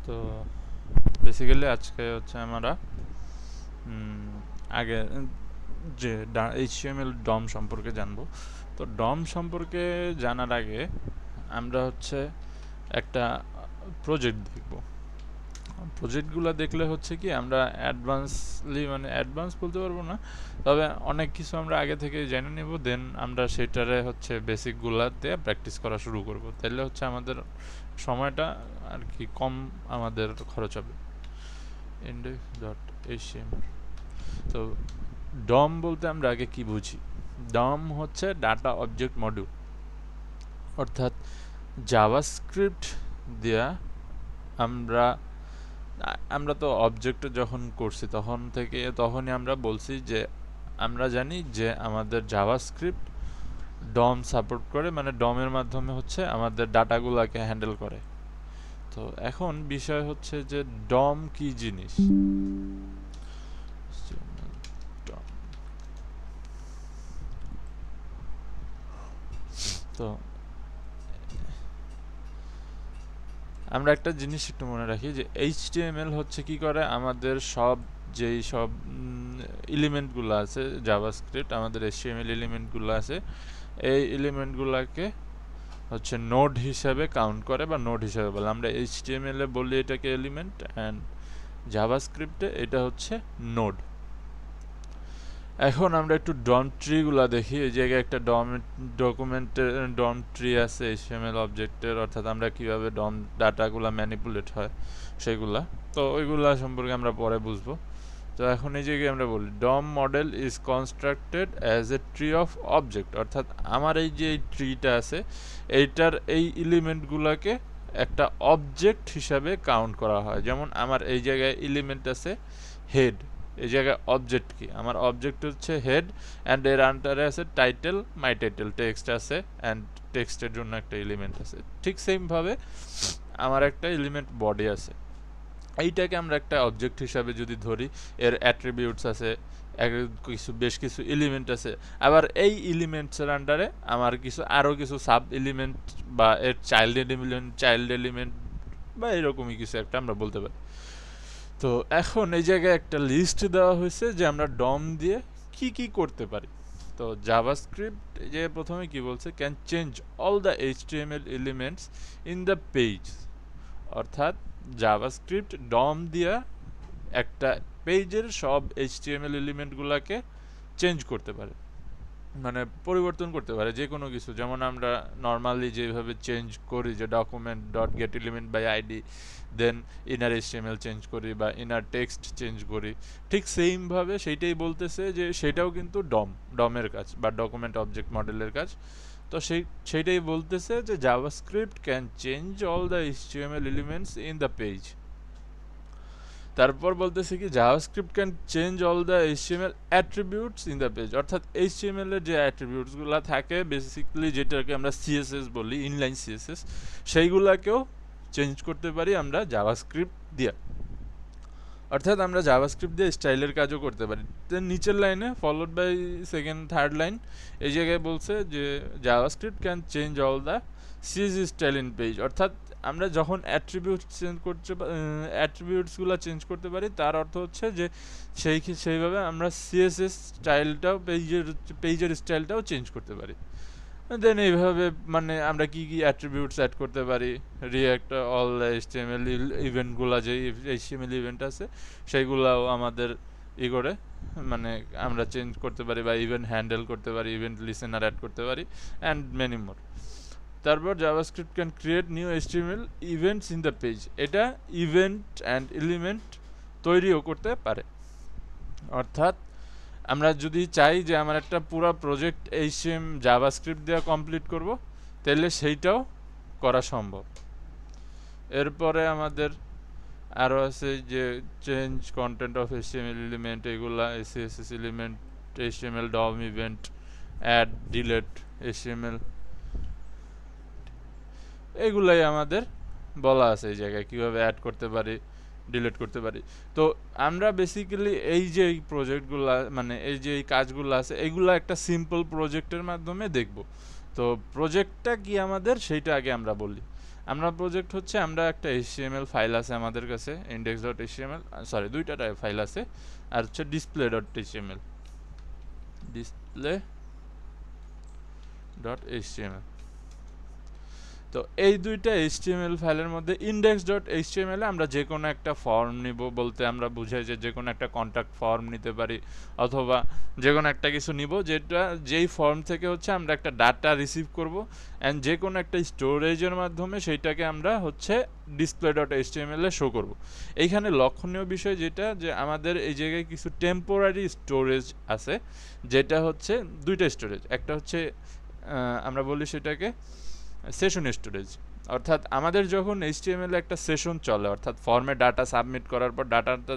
তো বেসিক্যালি আজকে হচ্ছে আমরা আগে যে HTML ডম সম্পর্কে জানবো। তো ডম সম্পর্কে জানার আগে আমরা হচ্ছে একটা প্রজেক্ট দেখব। প্রজেক্টগুলো দেখলে হচ্ছে কি আমরা অ্যাডভান্সলি, মানে অ্যাডভান্স বলতে পারবো না, তবে অনেক কিছু আমরা আগে থেকে জেনে নেব, দেন আমরা সেটারে হচ্ছে বেসিকগুলা দিয়ে প্র্যাকটিস করা শুরু করব। তাহলে হচ্ছে আমাদের সময়টা আর কি কম আমাদের খরচ হবে। index.html। তো ডম বলতে আমরা আগে কি বুঝি? ডম হচ্ছে ডাটা অবজেক্ট মডিউল, অর্থাৎ জাভাস্ক্রিপ্ট দিয়া আমরা আমরা তো অবজেক্ট যখন করছি তখনই আমরা বলছি যে আমরা জানি যে আমাদের জাভাস্ক্রিপ্ট ডম সাপোর্ট করে, মানে ডমের মাধ্যমে হচ্ছে আমাদের ডাটাগুলোকে হ্যান্ডেল করে। তো এখন বিষয় হচ্ছে যে ডম কি জিনিস। তো আমরা একটা জিনিস একটু মনে রাখি যে HTML হচ্ছে কি করে, আমাদের যেই সব এলিমেন্টগুলো আছে জাভাস্ক্রিপ্ট, আমাদের HTML এলিমেন্টগুলো আছে, এই এলিমেন্টগুলোকে হচ্ছে নোড হিসাবে কাউন্ট করে বা নোড হিসাবে বলে। আমরা HTML এ বলি এটাকে এলিমেন্ট, অ্যান্ড জাভাস্ক্রিপ্টে এটা হচ্ছে নোড। এখন আমরা একটু ডম ট্রিগুলা দেখি। এই জায়গায় একটা ডকুমেন্টের ডম ট্রি আছে HTML অবজেক্টের, অর্থাৎ আমরা কিভাবে ডম ডাটাগুলা ম্যানিপুলেট হয় সেগুলা। তো ওইগুলা সম্পর্কে আমরা পরে বুঝবো। তো এখন এই জায়গায় আমরা বলি DOM model is constructed as a tree of object, অর্থাৎ আমার এই যে ট্রিটা আছে এইটার এই এলিমেন্টগুলোকে একটা অবজেক্ট হিসাবে কাউন্ট করা হয়। যেমন আমার এই জায়গায় এলিমেন্ট আছে হেড, এই জায়গায় অবজেক্ট কি, আমার অবজেক্ট হচ্ছে হেড, অ্যান্ড এর আন্ডারে আছে টাইটেল, মাই টাইটেল, টেক্সট আছে, অ্যান্ড টেক্সটের জন্য একটা এলিমেন্ট আছে। ঠিক সেমভাবে আমার একটা এলিমেন্ট বডি আছে, এইটাকে আমরা একটা অবজেক্ট হিসাবে যদি ধরি, এর অ্যাট্রিবিউটস আছে, বেশ কিছু এলিমেন্ট আছে, আবার এই এলিমেন্টসের আন্ডারে আমার আরও কিছু সাব এলিমেন্ট বা এর চাইল্ড এলিমেন্ট বা এরকমই কিছু একটা আমরা বলতে পারি। তো এখন এই জায়গায় একটা লিস্ট দেওয়া হয়েছে যে আমরা ডম দিয়ে কি কি করতে পারি। তো জাভাস্ক্রিপ্ট যে প্রথমে কি বলছে, can change all the HTML elements in the page, অর্থাৎ জাভাস্ক্রিপ্ট ডম দিয়া একটা পেজের সব HTML এলিমেন্টগুলোকে চেঞ্জ করতে পারে, মানে পরিবর্তন করতে পারে যে কোনো কিছু। যেমন আমরা নর্মালি যেভাবে চেঞ্জ করি যে document dot get element by ID, then inner HTML change করি বা ইনার টেক্সট চেঞ্জ করি, ঠিক সেইমভাবে সেইটাই বলতেছে যে সেটাও কিন্তু ডমের কাজ বা ডকুমেন্ট অবজেক্ট মডেলের কাজ। তো সেইটাই বলতেছে যে JavaScript can change all the HTML elements in the page. তারপর বলতেছে কি JavaScript can change all the HTML attributes in the page, অর্থাৎ HTML এর যে অ্যাট্রিবিউটসগুলো থাকে বেসিক্যালি যেটাকে আমরা CSS বলি, ইনলাইন CSS, সেইগুলাকেও চেঞ্জ করতে পারি আমরা জাভাস্ক্রিপ্ট দিয়ে। অর্থাৎ আমরা জাভাস্ক্রিপ্ট দিয়ে স্টাইলের কাজও করতে পারি। দেন নিচের লাইনে followed by second third line, এই জায়গায় বলছে যে JavaScript can change all the CSS style in page, অর্থাৎ আমরা যখন অ্যাট্রিবিউটসগুলো চেঞ্জ করতে পারি তার অর্থ হচ্ছে যে সেইভাবে আমরা CSS স্টাইলটাও পেজের স্টাইলটাও চেঞ্জ করতে পারি। দেন এইভাবে মানে আমরা কি কি অ্যাট্রিবিউটস অ্যাড করতে পারি, রিঅ্যাক্ট অল HTML ইভেন্টগুলো যে HTML ইভেন্ট আছে সেইগুলাও আমাদের করে মানে আমরা চেঞ্জ করতে পারি বা ইভেন্ট হ্যান্ডেল করতে পারি, ইভেন্ট লিসেনার অ্যাড করতে পারি, অ্যান্ড মেনি মোর। তারপর JavaScript can create new HTML events in the page, এটা ইভেন্ট অ্যান্ড এলিমেন্ট তৈরিও করতে পারে। অর্থাৎ আমরা যদি চাই যে আমার একটা পুরো প্রজেক্ট জাভাস্ক্রিপ্ট দিয়ে কমপ্লিট করব, তাহলে সেইটাও করা সম্ভব। এরপরে আমাদের আরও আছে যে change content of HTML element, এগুলা CSS element, HTML DOM event, add, delete HTML, এগুলাই আমাদের বলা আছে এই জায়গায় কীভাবে অ্যাড করতে পারি, ডিলিট করতে পারি। তো আমরা বেসিক্যালি এই যে এই প্রজেক্টগুলো, মানে এই যে এই কাজগুলো আছে, এইগুলো একটা সিম্পল প্রজেক্টের মাধ্যমে দেখব। তো প্রজেক্টটা কি আমাদের সেইটা আগে আমরা বলি। আমরা প্রজেক্ট হচ্ছে আমরা একটা HTML ফাইল আছে আমাদের কাছে index.html, সরি দুইটা ফাইল আছে, আর হচ্ছে display.html, display.html। তো এই দুইটা HTML ফাইলের মধ্যে index.html এ আমরা যে কোনো একটা ফর্ম নিব, বলতে আমরা বুঝাই যে কোনো একটা কন্টাক্ট ফর্ম নিতে পারি, অথবা যে কোনো একটা কিছু নিব যেটা যেই ফর্ম থেকে হচ্ছে আমরা একটা ডাটা রিসিভ করব, অ্যান্ড যে কোনো একটা স্টোরেজের মাধ্যমে সেইটাকে আমরা হচ্ছে display.html এ শো করব। এইখানে লক্ষণীয় বিষয় যেটা, যে আমাদের এই জায়গায় কিছু টেম্পোরারি স্টোরেজ আছে, যেটা হচ্ছে দুইটা স্টোরেজ। একটা হচ্ছে আমরা বলি সেটাকে সেশন স্টোরেজ, অর্থাৎ আমাদের যখন HTML এ একটা সেশন চলে, অর্থাৎ ফর্মে ডাটা সাবমিট করার পর ডাটাটা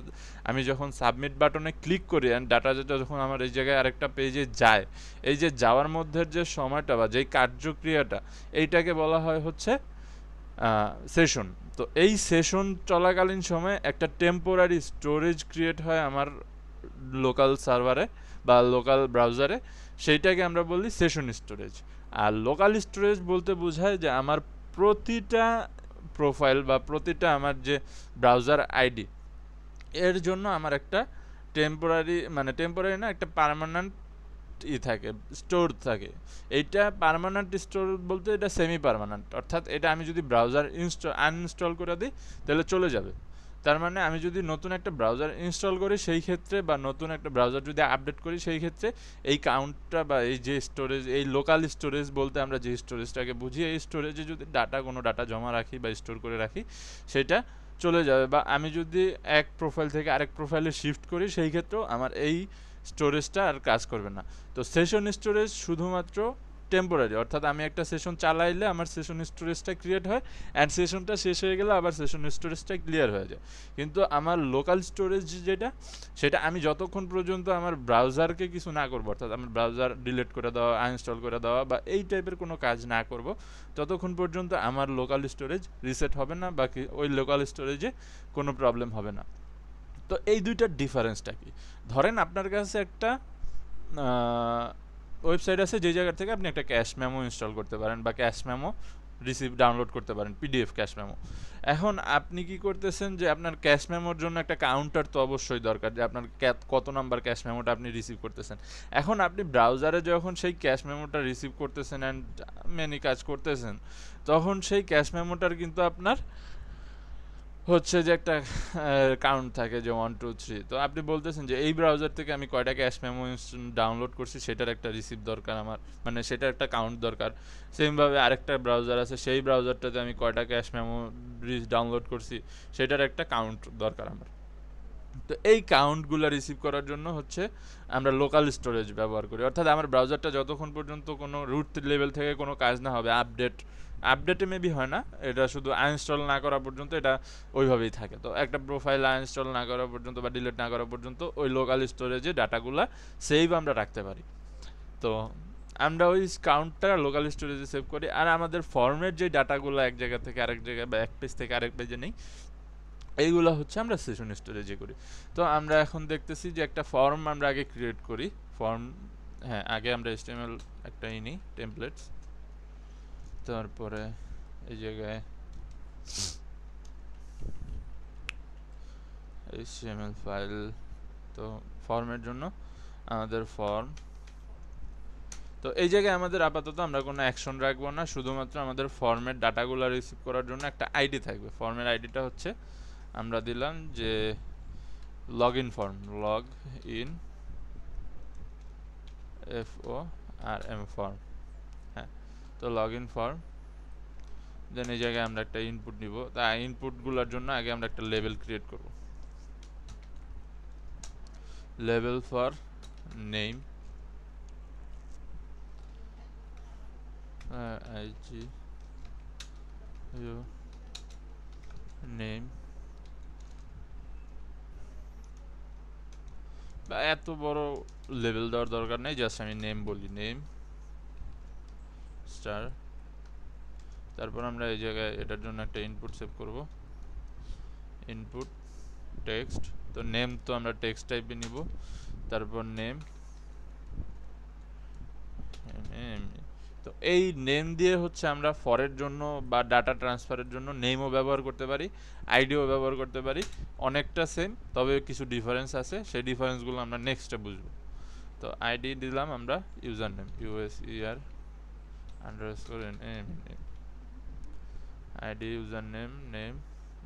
আমি যখন সাবমিট বাটনে ক্লিক করি অ্যান্ড ডাটা যেটা যখন আমার এই জায়গায় আরেকটা পেজে যায়, এই যে যাওয়ার মধ্যে যে সময়টা বা যেই কার্যক্রিয়াটা, এইটাকে বলা হয় হচ্ছে সেশন। তো এই সেশন চলাকালীন সময়ে একটা টেম্পোরারি স্টোরেজ ক্রিয়েট হয় আমার লোকাল সার্ভারে বা লোকাল ব্রাউজারে, সেইটাকে আমরা বলি সেশন স্টোরেজ। আর লোকাল স্টোরেজ বলতে বোঝায় যে আমার প্রতিটা প্রোফাইল বা প্রতিটা আমার যে ব্রাউজার আইডি, এর জন্য আমার একটা টেম্পোরারি না, একটা পার্মানেন্ট থাকে, স্টোর থাকে। এইটা পার্মানেন্ট স্টোর বলতে এটা সেমি পার্মানেন্ট, অর্থাৎ এটা আমি যদি ব্রাউজার আনইনস্টল করে দিই তাহলে চলে যাবে। তার মানে আমি যদি নতুন একটা ব্রাউজার ইনস্টল করি সেই ক্ষেত্রে, বা নতুন একটা ব্রাউজার যদি আপডেট করি সেই ক্ষেত্রে, এই কাউন্টটা বা এই যে স্টোরেজ, এই লোকাল স্টোরেজ বলতে আমরা যে স্টোরেজটাকে বুঝি, এই স্টোরেজে যদি কোনো ডাটা জমা রাখি বা স্টোর করে রাখি, সেটা চলে যাবে। বা আমি যদি এক প্রোফাইল থেকে আরেক প্রোফাইলে শিফট করি, সেই ক্ষেত্রেও আমার এই স্টোরেজটা আর কাজ করবে না। তো সেশন স্টোরেজ শুধুমাত্র টেম্পোরারি, অর্থাৎ আমি একটা সেশন চালাইলে আমার সেশন স্টোরেজটা ক্রিয়েট হয়, অ্যান্ড সেশনটা শেষ হয়ে গেলে আবার সেশন স্টোরেজটা ক্লিয়ার হয়ে যায়। কিন্তু আমার লোকাল স্টোরেজ যেটা, সেটা আমি যতক্ষণ পর্যন্ত আমার ব্রাউজারকে কিছু না করবো, অর্থাৎ আমার ব্রাউজার ডিলিট করে দেওয়া, আনইনস্টল করে দেওয়া বা এই টাইপের কোনো কাজ না করব, ততক্ষণ পর্যন্ত আমার লোকাল স্টোরেজ রিসেট হবে না, বা ওই লোকাল স্টোরেজে কোনো প্রবলেম হবে না। তো এই দুইটার ডিফারেন্সটা কি? ধরেন আপনার কাছে একটা ওয়েবসাইট আছে যে জায়গা থেকে আপনি একটা ক্যাশ মেমো ইনস্টল করতে পারেন, বা ক্যাশ মেমো ডাউনলোড করতে পারেন, PDF ক্যাশ মেমো। এখন আপনি কি করতেছেন, যে আপনার ক্যাশ মেমোর জন্য একটা কাউন্টার তো অবশ্যই দরকার, যে আপনার কত নাম্বার ক্যাশ মেমোটা আপনি রিসিভ করতেছেন। এখন আপনি ব্রাউজারে যখন সেই ক্যাশ মেমোটা রিসিভ করতেছেন অ্যান্ড মেনি কাজ করতেছেন, তখন সেই ক্যাশ মেমোটার কিন্তু আপনার হচ্ছে যে একটা কাউন্ট থাকে, যে 1 2 3। তো আপনি বলতেছেন যে এই ব্রাউজার থেকে আমি কয়টা ক্যাশ মেমো ডাউনলোড করছি সেটার একটা রিসিপ্ট দরকার আমার, মানে সেটার একটা কাউন্ট দরকার। সেমভাবে আরেকটা ব্রাউজার আছে, সেই ব্রাউজারটাতে আমি কয়টা ক্যাশ মেমো ডাউনলোড করছি সেটার একটা কাউন্ট দরকার আমার। তো এই কাউন্টগুলো রিসিভ করার জন্য হচ্ছে আমরা লোকাল স্টোরেজ ব্যবহার করি, অর্থাৎ আমার ব্রাউজারটা যতক্ষণ পর্যন্ত কোনো রুট লেভেল থেকে কোনো কাজ না হবে, আপডেটে মেবি হয় না, এটা শুধু আনইনস্টল না করা পর্যন্ত এটা ওইভাবেই থাকে। তো একটা প্রোফাইল আনইনস্টল না করা পর্যন্ত বা ডিলিট না করা পর্যন্ত ওই লোকাল স্টোরেজে ডাটাগুলো সেভ আমরা রাখতে পারি। তো আমরা ওই কাউন্টটা লোকাল স্টোরেজে সেভ করি, আর আমাদের ফর্মের যে ডাটাগুলো এক জায়গা থেকে আরেক জায়গায় বা এক পেজ থেকে আরেক পেজে নেই, এইগুলো হচ্ছে আমরা সেশন স্টোরেজে করি। তো আমরা এখন দেখতেছি যে একটা ফর্ম আমরা আগে ক্রিয়েট করি। ফর্ম, হ্যাঁ, আগে আমরা HTML একটা নিই, টেমপ্লেটস, তারপরে এই জায়গায় HTML ফাইল। তো ফর্মের জন্য আমাদের ফর্ম, তো এই জায়গায় আমাদের আপাতত আমরা কোনো অ্যাকশন রাখবো না, শুধুমাত্র আমাদের ফর্মের ডাটাগুলো রিসিভ করার জন্য একটা আইডি থাকবে। ফর্মের আইডিটা হচ্ছে আমরা দিলাম যে log in form, log in FORM form, হ্যাঁ। তো লগ ইন ফর্ম, দেন এই জায়গায় আমরা একটা ইনপুট নিব। তাই ইনপুটগুলোর জন্য আগে আমরা একটা লেবেল ক্রিয়েট করব, লেবেল ফর নেম, নেম, বা এত বড় লেভেল দেওয়ার দরকার নেই, জাস্ট আমি নেম বলি, নেম স্টার। তারপর আমরা এই জায়গায় এটার জন্য একটা ইনপুট সেভ করব, ইনপুট টেক্সট। তো নেম তো আমরা টেক্সট টাইপে নিব, তারপর নেম, তো এই নেম দিয়ে হচ্ছে আমরা ফরের জন্য বা ডাটা ট্রান্সফারের জন্য নেমও ব্যবহার করতে পারি, আইডিও ব্যবহার করতে পারি। অনেকটা সেম, তবে কিছু ডিফারেন্স আছে, সেই ডিফারেন্সগুলো আমরা নেক্সটে বুঝবো। তো আইডি দিলাম আমরা user name USER underscore NAME, ID user name, name,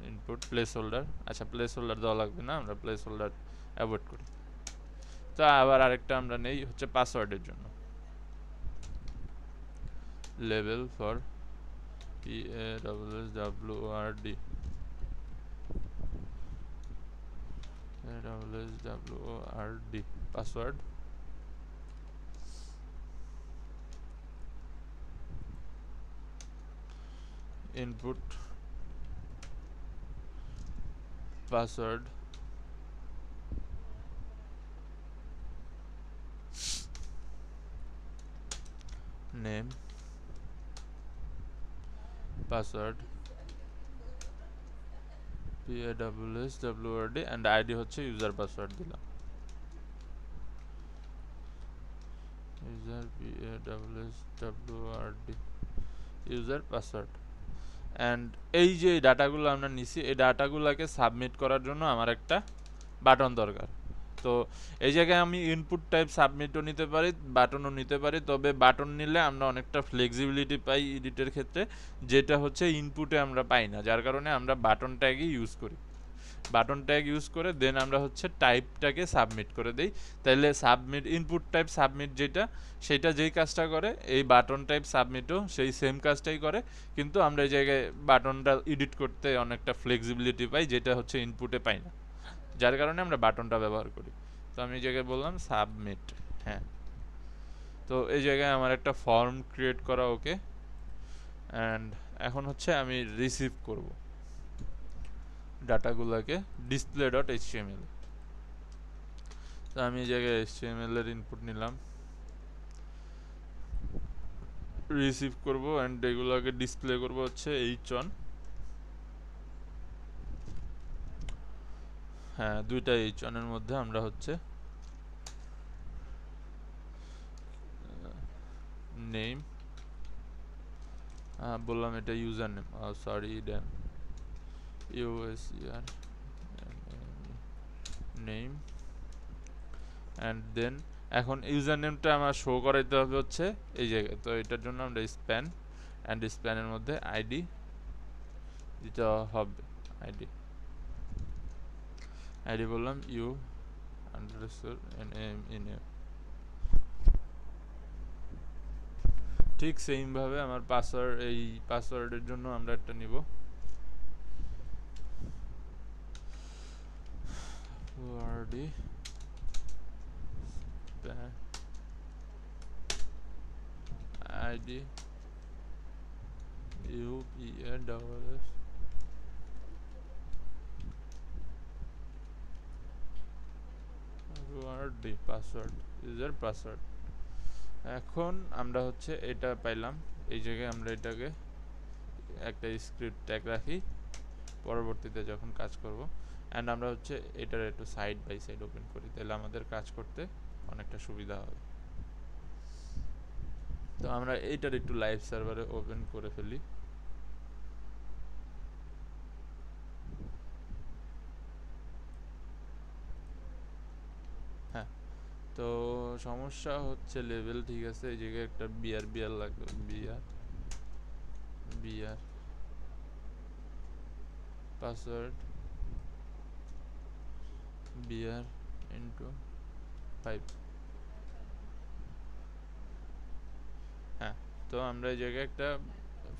input, place holder. আচ্ছা, প্লেস হোল্ডার দেওয়া লাগবে না, আমরা প্লেস হোল্ডার অ্যাভয়েড করি। তো আবার আরেকটা আমরা নেই হচ্ছে পাসওয়ার্ডের জন্য, level for PASSWORD, password. Input password, name, password, PASSWORD, and ID হচ্ছে ইউজার পাসওয়ার্ড দিলাম, user PASSWORD, user password. And এই যে ডাটাগুলো আমরা নিছি, এই ডাটাগুলোকে সাবমিট করার জন্য আমার একটা বাটন দরকার। তো এই জায়গায় আমি ইনপুট টাইপ সাবমিটও নিতে পারি, বাটনও নিতে পারি, তবে বাটন নিলে আমরা অনেকটা ফ্লেক্সিবিলিটি পাই এডিটের ক্ষেত্রে, যেটা হচ্ছে ইনপুটে আমরা পাই না, যার কারণে আমরা বাটন ট্যাগই ইউজ করি। বাটন ট্যাগ ইউজ করে দেন আমরা হচ্ছে টাইপটাকে সাবমিট করে দেই। তাইলে সাবমিট ইনপুট টাইপ সাবমিট যেটা, সেটা যেই কাজটা করে এই বাটন টাইপ সাবমিটও সেই সেম কাজটাই করে, কিন্তু আমরা এই জায়গায় বাটনটা এডিট করতে অনেকটা ফ্লেক্সিবিলিটি পাই, যেটা হচ্ছে ইনপুটে পাই না, যার কারণে আমরা বাটনটা ব্যবহার করি। তো আমি এই জায়গায় বললাম সাবমিট। হ্যাঁ, তো এই জায়গায় আমার একটা ফর্ম ক্রিয়েট করা ওকে। অ্যান্ড এখন হচ্ছে আমি রিসিভ করব ডাটাগুলোকে display.html। তো আমি এই জায়গায় HTML এর ইনপুট নিলাম, রিসিভ করব, অ্যান্ড এগুলোকে ডিসপ্লে করব হচ্ছে H1। হ্যাঁ, দুইটা H1 এর মধ্যে আমরা হচ্ছে নেম বললাম, এটা user name, sorry damn, USER name. And then এখন ইউজার নেমটা আমার শো করাইতে হবে হচ্ছে এই জায়গায়। তো এটার জন্য আমরা স্প্যান, অ্যান্ড স্প্যানের মধ্যে আইডি দিতে হবে, আইডি বললাম U_NAME। ঠিক সেইমভাবে আমার পাসওয়ার্ড, এই পাসওয়ার্ডের জন্য আমরা একটা নিব ID UPASS password, user password. এখন আমরা হচ্ছে এটা পাইলাম, এই জায়গায় আমরা এটাকে একটা স্ক্রিপ্ট ট্যাগ রাখি পরবর্তীতে যখন কাজ করব। অ্যান্ড আমরা হচ্ছে এটার একটু সাইড বাই সাইড ওপেন করি, তাহলে আমাদের কাজ করতে অনেকটা সুবিধা হবে। তো আমরা এইটার একটু লাইভ সার্ভারে ওপেন করে ফেলি। হ্যাঁ, তো সমস্যা হচ্ছে লেভেল ঠিক আছে, এই জায়গায় একটা বিআর লাগবে, বিআর পাসওয়ার্ড BR×5। হ্যাঁ, তো আমরা এই জায়গায় একটা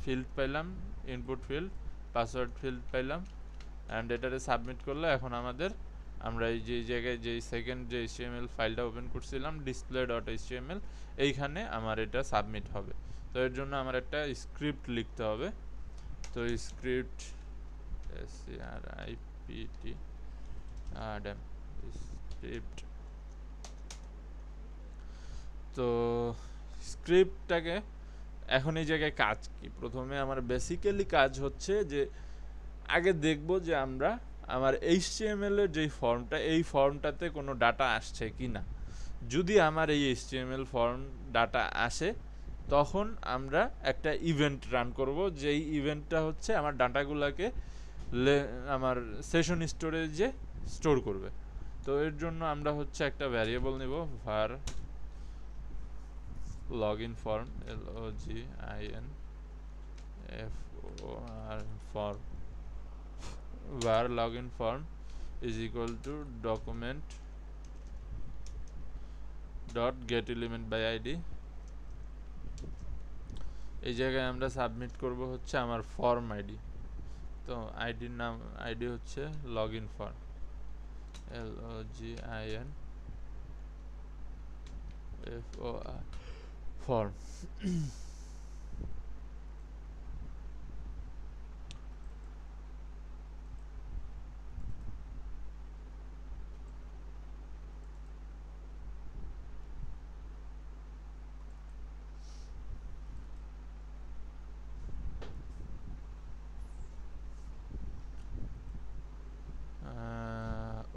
ফিল্ড পাইলাম, ইনপুট ফিল্ড, পাসওয়ার্ড ফিল্ড পাইলাম, অ্যান্ড এটারে সাবমিট করলে এখন আমাদের, আমরা এই যে জায়গায় যে সেকেন্ড যে HTML ফাইলটা ওপেন করছিলাম display.html, এইখানে আমার এটা সাবমিট হবে। তো এর জন্য আমার একটা স্ক্রিপ্ট লিখতে হবে। তো স্ক্রিপ্ট স্ক্রিপ্ট, তো স্ক্রিপ্টটাকে এখন এই জায়গায় কাজ কি, প্রথমে আমার বেসিক্যালি কাজ হচ্ছে যে আগে দেখব যে আমরা আমার HTML এর যেই ফর্মটা, এই ফর্মটাতে কোনো ডাটা আসছে কি না। যদি আমার এই HTML ফর্ম ডাটা আসে, তখন আমরা একটা ইভেন্ট রান করব, যেই ইভেন্টটা হচ্ছে আমার ডাটাগুলোকে আমার সেশন স্টোরেজে স্টোর করবে। তো এর জন্য আমরা হচ্ছে একটা ভ্যারিয়েবল নেব, var login form, login form, var login form is equal to document dot get element by id। এই জায়গায় আমরা সাবমিট করব হচ্ছে আমার ফর্ম আইডি। তো আইডির নাম, আইডি হচ্ছে লগইন ফর্ম, login form।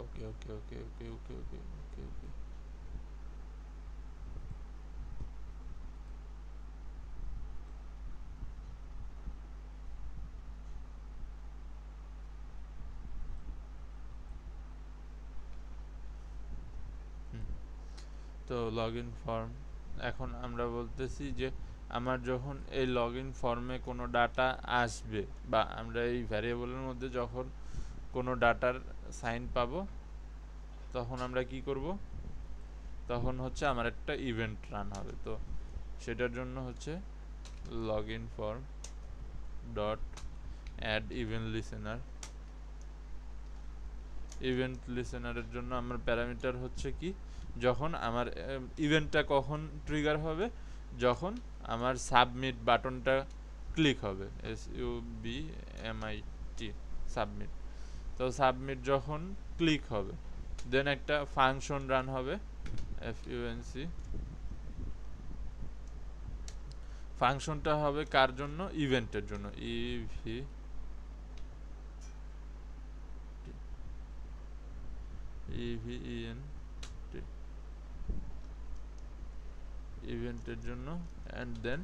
ওকে। তো লগইন ফর্ম, এখন আমরা বলতেছি যে আমার যখন এই লগইন ফর্মে কোনো ডাটা আসবে, বা আমরা এই ভ্যারিয়েবলের মধ্যে যখন কোনো ডাটার সাইন পাবো, তখন আমরা কি করব, তখন হচ্ছে আমার একটা ইভেন্ট রান হবে। তো সেটার জন্য হচ্ছে login form dot add event listener. Event লিসেনারের জন্য আমার প্যারামিটার হচ্ছে কি, যখন আমার ইভেন্টটা কখন ট্রিগার হবে, যখন আমার সাবমিট বাটনটা ক্লিক হবে, SUBMIT, সাবমিট। তো সাবমিট যখন ক্লিক হবে, দেন একটা ফাংশন রান হবে, FUNC। ফাংশনটা হবে কার জন্য, ইভেন্টের জন্য, EVENT, ইভেন্টের জন্য। অ্যান্ড দেন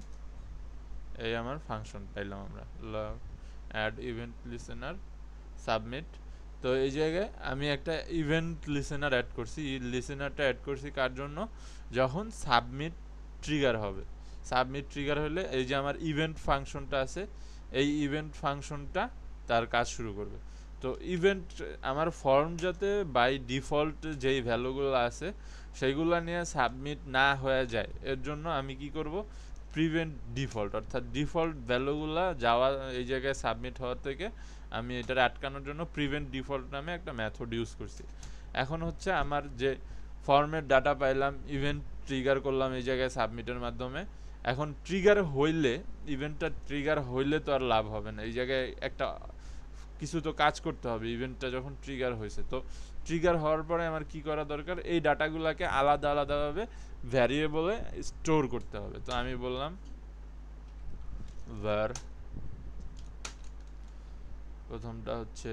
এই আমার ফাংশন পাইলাম আমরা, অ্যাড ইভেন্ট লিসেনার সাবমিট। তো এই জায়গায় আমি একটা ইভেন্ট লিসেনার অ্যাড করছি। এই লিসেনারটা অ্যাড করছি কার জন্য, যখন সাবমিট ট্রিগার হবে। সাবমিট ট্রিগার হলে এই যে আমার ইভেন্ট ফাংশনটা আছে, এই ইভেন্ট ফাংশনটা তার কাজ শুরু করবে। তো ইভেন্ট আমার ফর্ম যাতে বাই ডিফল্ট যেই ভ্যালুগুলো আছে সেইগুলো নিয়ে সাবমিট না হয়ে যায়, এর জন্য আমি কি করব, প্রিভেন্ট ডিফল্ট, অর্থাৎ ডিফল্ট ভ্যালুগুলো যাওয়া এই জায়গায় সাবমিট হওয়ার থেকে আমি এটার আটকানোর জন্য প্রিভেন্ট ডিফল্ট নামে একটা মেথড ইউজ করছি। এখন হচ্ছে আমার যে ফর্মের ডাটা পাইলাম, ইভেন্ট ট্রিগার করলাম এই জায়গায় সাবমিটের মাধ্যমে। এখন ট্রিগার হইলে, ইভেন্টটা ট্রিগার হইলে তো আর লাভ হবে না, এই জায়গায় একটা কিছু তো কাজ করতে হবে। ইভেন্টটা যখন ট্রিগার হয়েছে, তো ট্রিগার হওয়ার পরে আমার কি করা দরকার, এই ডাটাগুলোকে আলাদা আলাদাভাবে ভ্যারিয়েবলে স্টোর করতে হবে। তো আমি বললাম var, প্রথমটা হচ্ছে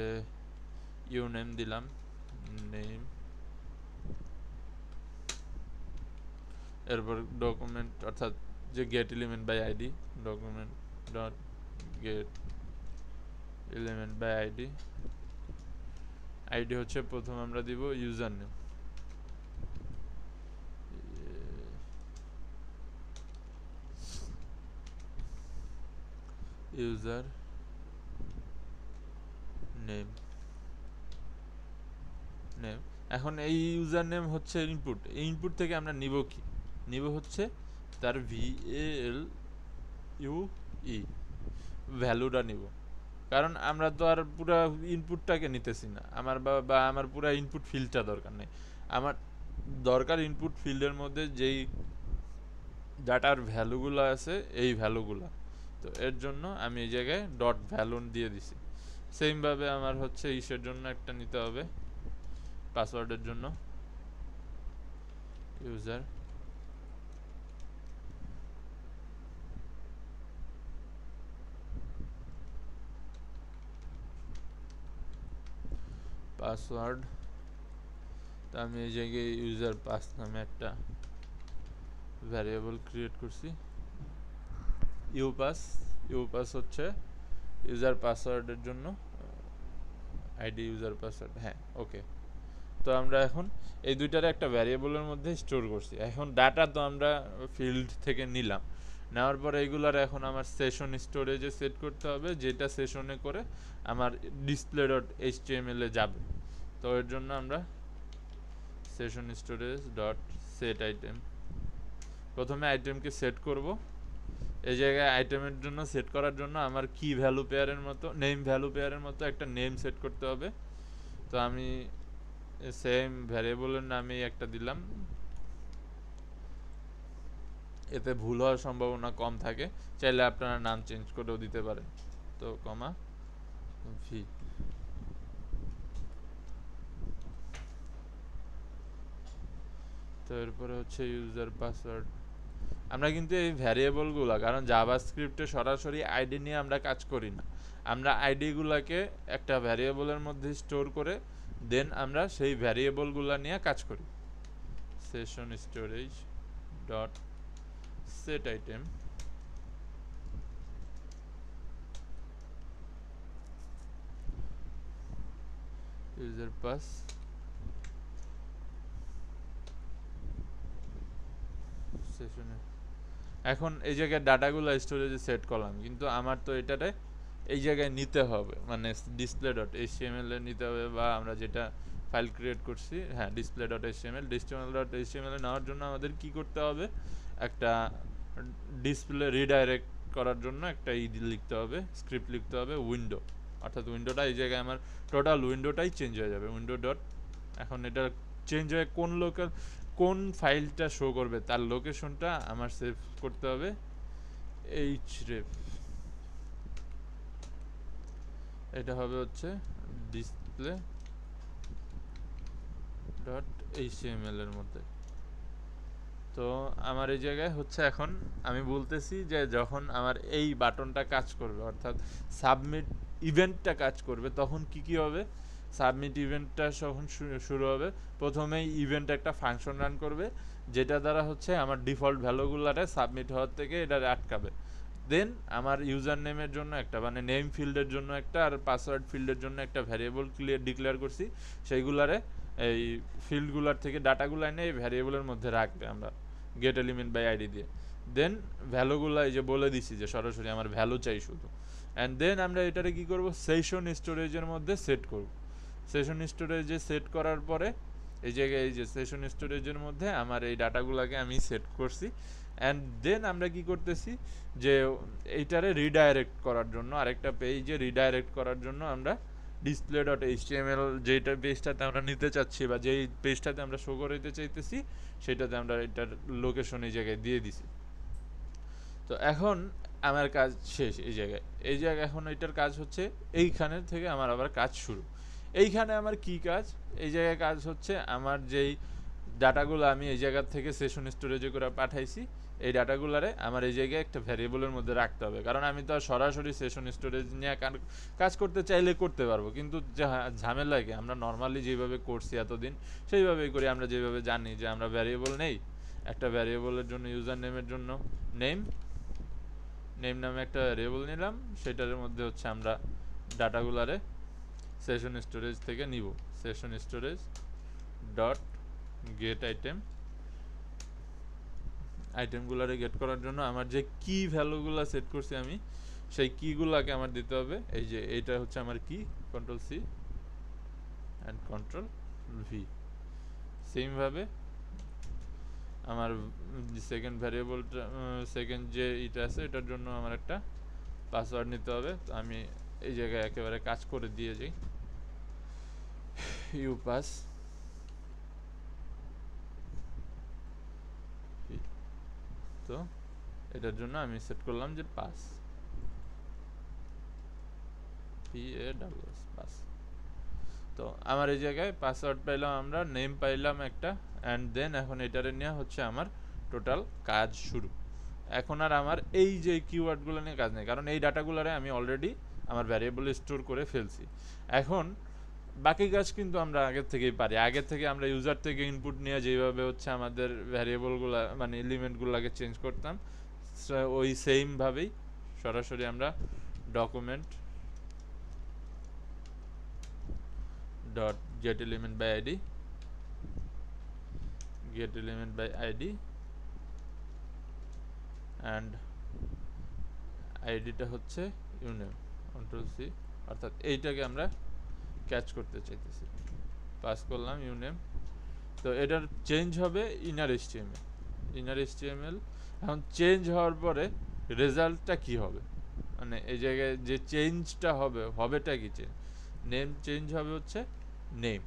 ইউনেম দিলাম, নেম, এরপর ডকুমেন্ট অর্থাৎ যে get element by ID, document dot get element by ID. ID হচ্ছে প্রথম আমরা দিব user name, user name, name. এখন এই ইউজার নেম হচ্ছে ইনপুট, এই ইনপুট থেকে আমরা নিব কি, নিব হচ্ছে তার VALUE ভ্যালুটা নিব। কারণ আমরা তো আর পুরা ইনপুটটাকে নিতেছি না, আমার বা আমার পুরা ইনপুট ফিল্ডটা দরকার নেই। আমার দরকার ইনপুট ফিল্ডের মধ্যে যেই ডাটার ভ্যালুগুলো আছে, এই ভ্যালুগুলো। তো এর জন্য আমি এই জায়গায় ডট ভ্যালু দিয়ে দিছি। সেমভাবে আমার হচ্ছে ইসের জন্য একটা নিতে হবে, পাসওয়ার্ডের জন্য ইউজার পাসওয়ার্ড। তো আমি এই জায়গায় ইউজার পাস নামে একটা ভ্যারিয়েবল ক্রিয়েট করছি। ইউপাস হচ্ছে ইউজার পাসওয়ার্ডের জন্য, আইডি ইউজার পাসওয়ার্ড, হ্যাঁ ওকে। তো আমরা এখন এই দুইটারে একটা ভ্যারিয়েবলের মধ্যে স্টোর করছি। এখন ডাটা তো আমরা ফিল্ড থেকে নিলাম, নেওয়ার পরে এইগুলার এখন আমার সেশন স্টোরেজে সেট করতে হবে, যেটা সেশনে করে আমার ডিসপ্লে ডট এইচটিএমএল এ যাবে। তো এর জন্য আমরা session storage dot set item, প্রথমে আইটেমকে সেট করব। এই জায়গায় আইটেমের জন্য সেট করার জন্য আমার কি ভ্যালু পেয়ারের মতো, নেম ভ্যালু পেয়ারের মতো একটা নেম সেট করতে হবে। তো আমি সেম ভ্যারিয়েবলের নামে একটা দিলাম, এতে ভুল হওয়ার সম্ভাবনা কম থাকে। চাইলে আপনারা নাম চেঞ্জ করেও দিতে পারেন। তো কমা ভি, তো এরপরে হচ্ছে ইউজার পাসওয়ার্ড। আমরা কিন্তু এই ভ্যারিয়েবলগুলো, কারণ জাভাস্ক্রিপ্টে সরাসরি আইডি নিয়ে আমরা কাজ করি না, আমরা আইডিগুলোকে একটা ভ্যারিয়েবলের মধ্যে স্টোর করে দেন আমরা সেই ভ্যারিয়েবলগুলো নিয়ে কাজ করি। Session storage dot set item, user pass, সেশনে। এখন এই জায়গায় ডাটাগুলো স্টোরেজে সেট করলাম, কিন্তু আমার তো এটাতে এই জায়গায় নিতে হবে, মানে ডিসপ্লে ডট এইচটিএমএল এ নিতে হবে, বা আমরা যেটা ফাইল ক্রিয়েট করছি, হ্যাঁ display dot HTML, dot HTML এ নেওয়ার জন্য আমাদের কি করতে হবে, একটা ডিসপ্লে রিডাইরেক্ট করার জন্য একটা লিখতে হবে, স্ক্রিপ্ট লিখতে হবে, উইন্ডো, অর্থাৎ উইন্ডোটা এই জায়গায় আমার টোটাল উইন্ডোটাই চেঞ্জ হয়ে যাবে। উইন্ডো ডট, এখন এটা চেঞ্জ হয়ে কোন ফাইলটা শো করবে তার লোকেশনটা আমার সেভ করতে হবে href, এটা হবে হচ্ছে ডিসপ্লে ডট এইচটিএমএল এর মধ্যে। তো আমার এই জায়গায় হচ্ছে এখন আমি বলতেছি যে যখন আমার এই বাটনটা কাজ করবে, অর্থাৎ সাবমিট ইভেন্টটা কাজ করবে, তখন কি হবে, সাবমিট ইভেন্টটা যখন শুরু হবে, প্রথমেই ইভেন্ট একটা ফাংশন রান করবে, যেটা দ্বারা হচ্ছে আমার ডিফল্ট ভ্যালুগুলারে সাবমিট হওয়ার থেকে এটা আটকাবে। দেন আমার ইউজার নেমের জন্য একটা, মানে নেম ফিল্ডের জন্য একটা, আর পাসওয়ার্ড ফিল্ডের জন্য একটা ভ্যারিয়েবল ডিক্লেয়ার করছি, সেইগুলারে এই ফিল্ডগুলার থেকে ডাটাগুলো এনে এই ভ্যারিয়েবলের মধ্যে রাখবে আমরা গেট এলিমেন্ট বাই আইডি দিয়ে। দেন ভ্যালুগুলো এই যে বলে দিছি যে সরাসরি আমার ভ্যালু চাই শুধু, অ্যান্ড দেন আমরা এটারে কি করব, সেশন স্টোরেজের মধ্যে সেট করব। সেশন স্টোরেজে সেট করার পরে এই জায়গায় এই যে সেশন স্টোরেজের মধ্যে আমার এই ডাটাগুলোকে আমি সেট করছি, অ্যান্ড দেন আমরা কি করতেছি যে এইটারে রিডাইরেক্ট করার জন্য, আরেকটা পেজে রিডাইরেক্ট করার জন্য আমরা ডিসপ্লে ডট এইচটিএমএল যেটা পেজটাতে আমরা নিতে চাচ্ছি, বা যেই পেজটাতে আমরা শো করতে চাইতেছি, সেটাতে আমরা এটার লোকেশন এই জায়গায় দিয়ে দিছি। তো এখন আমার কাজ শেষ এই জায়গায় এখন এটার কাজ হচ্ছে এইখানের থেকে আমার আবার কাজ শুরু। এইখানে আমার কি কাজ, এই জায়গায় কাজ হচ্ছে আমার যেই ডাটাগুলো আমি এই জায়গার থেকে সেশন স্টোরেজে করে পাঠাইছি, এই ডাটাগুলারে আমার এই জায়গায় একটা ভ্যারিয়েবলের মধ্যে রাখতে হবে, কারণ আমি তো আর সরাসরি সেশন স্টোরেজ নিয়ে কাজ করতে চাইলে করতে পারবো, কিন্তু ঝামেলাকে আমরা নর্মালি যেভাবে করছি এতদিন সেইভাবেই করি। আমরা যেভাবে জানি যে আমরা ভ্যারিয়েবল নেই, একটা ভ্যারিয়েবলের জন্য ইউজার নেমের জন্য নেম নামে একটা ভ্যারিয়েবল নিলাম, সেটার মধ্যে হচ্ছে আমরা ডাটাগুলারে সেশন স্টোরেজ থেকে নিব। Session storage dot get item, আইটেমগুলারে গেট করার জন্য আমার যে কি ভ্যালুগুলো সেট করছি আমি, সেই কিগুলাকে আমার দিতে হবে। এই যে এইটা হচ্ছে আমার কি, control C and control V. সেমভাবে আমার সেকেন্ড ভ্যারিয়েবলটা, সেকেন্ড যে এটা আছে এটার জন্য আমার একটা পাসওয়ার্ড নিতে হবে। তো আমি এই জায়গায় একেবারে কাজ করে দিয়ে যাই, ইউপাস, তো এটার জন্য আমি সেট করলাম যে পাস, পাস। তো আমার এই জায়গায় পাসওয়ার্ড পাইলাম, আমরা নেম পাইলাম একটা, অ্যান্ড দেন এখন এটারে নিয়ে হচ্ছে আমার টোটাল কাজ শুরু। এখন আর আমার এই যে কিওয়ার্ডগুলো নিয়ে কাজ নেই, কারণ এই ডাটাগুলোরে আমি অলরেডি আমার ভ্যারিয়েবলে স্টোর করে ফেলছি। এখন বাকি কাজ কিন্তু আমরা আগের থেকেই পারি, আগের থেকে আমরা ইউজার থেকে ইনপুট নিয়ে যেভাবে হচ্ছে আমাদের ভ্যারিয়েবলগুলো মানে এলিমেন্টগুলোকে চেঞ্জ করতাম, ওই সেমভাবেই সরাসরি আমরা document dot get element by ID and আইডিটা হচ্ছে ইউনেম কন্ট্রোল সি, অর্থাৎ এইটাকে আমরা ক্যাচ করতে চাইতেছি। পাস করলাম ইউনেম। তো এটার চেঞ্জ হবে ইনার এইচটিএমএল। এখন চেঞ্জ হওয়ার পরে রেজাল্টটা কি হবে, মানে এই জায়গায় যে চেঞ্জটা হবেটা কি চেঞ্জ, নেম চেঞ্জ হবে হচ্ছে নেম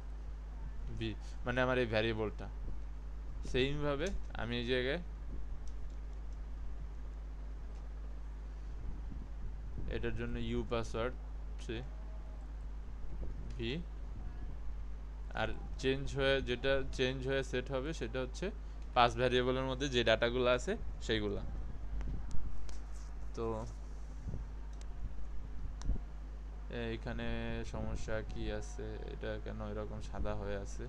ভি, মানে আমার এই ভ্যারিয়েবলটা। সেইমভাবে আমি এই জায়গায় এটার জন্য ইউ পাসওয়ার্ড ভি, আর যেটা চেঞ্জ হয়ে সেট হবে সেটা হচ্ছে পাস ভ্যারিয়েবলের মধ্যে যে ডাটাগুলো আছে সেইগুলা। তো এইখানে সমস্যা কি আছে, এটা কেন এরকম সাদা হয়ে আছে?